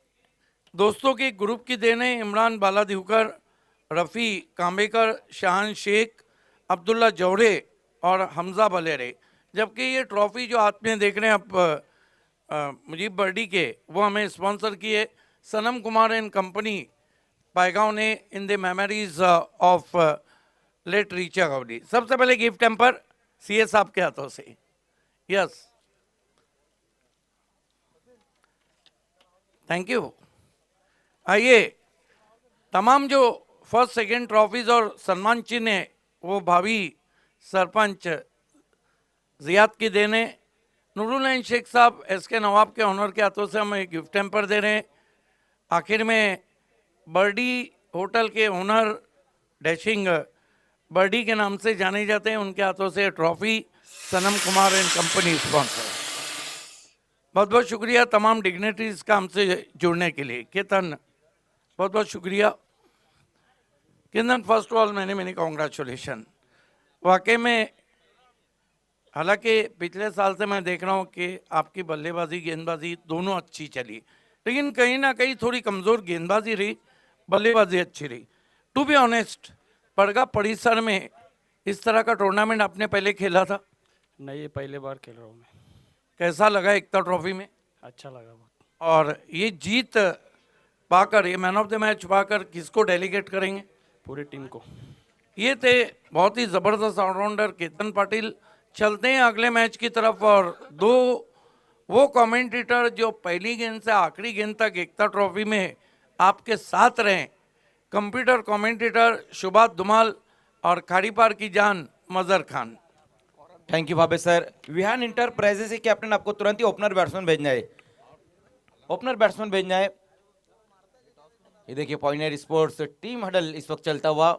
दोस्तों के ग्रुप की देन है। इमरान बालादिवकर, रफ़ी कांबेकर, शाहान शेख, अब्दुल्ला जौहरे और हमज़ा बलेरे। जबकि ये ट्रॉफ़ी जो हाथ में देख रहे हैं आप, मुजीब बर्डी के, वो हमें स्पॉन्सर किए। सनम कुमार एंड कंपनी पायगांव ने in the memories of late Richa Gawdi. सबसे पहले गिफ्ट टेम्पर सीए साहब के हाथों से। Yes, thank you. आइए, तमाम जो फर्स्ट सेकंड ट्रॉफीज और सम्मान चिन्ह है वो भावी सरपंच जियाद की देने। नूरुल शेख साहब एसके नवाब के ऑनर के हाथों से हम एक गिफ्ट टेम्पर दे रहे हैं। आखिर में बर्डी होटल के ओनर डैशिंग बर्डी के नाम से जाने जाते हैं, उनके हाथों से trophy Sanam Kumar and company sponsor. बहुत बहुत शुक्रिया तमाम डिग्नेटरीज का हमसे जुड़ने के लिए। केतन बहुत बहुत शुक्रिया। केतन फर्स्ट ऑफ ऑल मैंने कॉन्ग्रेचुलेशन। वाकई में हालांकि पिछले साल से मैं देख रहा हूँ कि आपकी बल्लेबाजी गेंदबाजी दोनों अच्छी चली, लेकिन कहीं ना कहीं थोड़ी कमज़ोर गेंदबाजी रही, बल्लेबाजी अच्छी रही। टू बी ऑनेस्ट, पड़गा परिसर में इस तरह का टूर्नामेंट आपने पहले खेला था? नहीं, ये पहले बार खेल रहा हूँ मैं। कैसा लगा एकता ट्रॉफी में? अच्छा लगा बहुत। और ये जीत पाकर, ये मैन ऑफ द मैच पाकर किसको डेलीगेट करेंगे? पूरी टीम को। ये थे बहुत ही ज़बरदस्त ऑलराउंडर केतन पाटिल। चलते हैं अगले मैच की तरफ, और दो वो कमेंटेटर जो पहली गेंद से आखिरी गेंद तक एकता ट्रॉफी में आपके साथ रहे, कंप्यूटर कमेंटेटर शुभात धुमाल और खाड़ीपार की जान मजर Khan. Thank you Bhave sir. Vihaan enterprises के कैप्टन आपको तुरंत ही ओपनर बैट्समैन भेजना है, ओपनर बैट्समैन भेजना है। ये देखिए पॉइंटर स्पोर्ट्स टीम हडल इस वक्त चलता हुआ।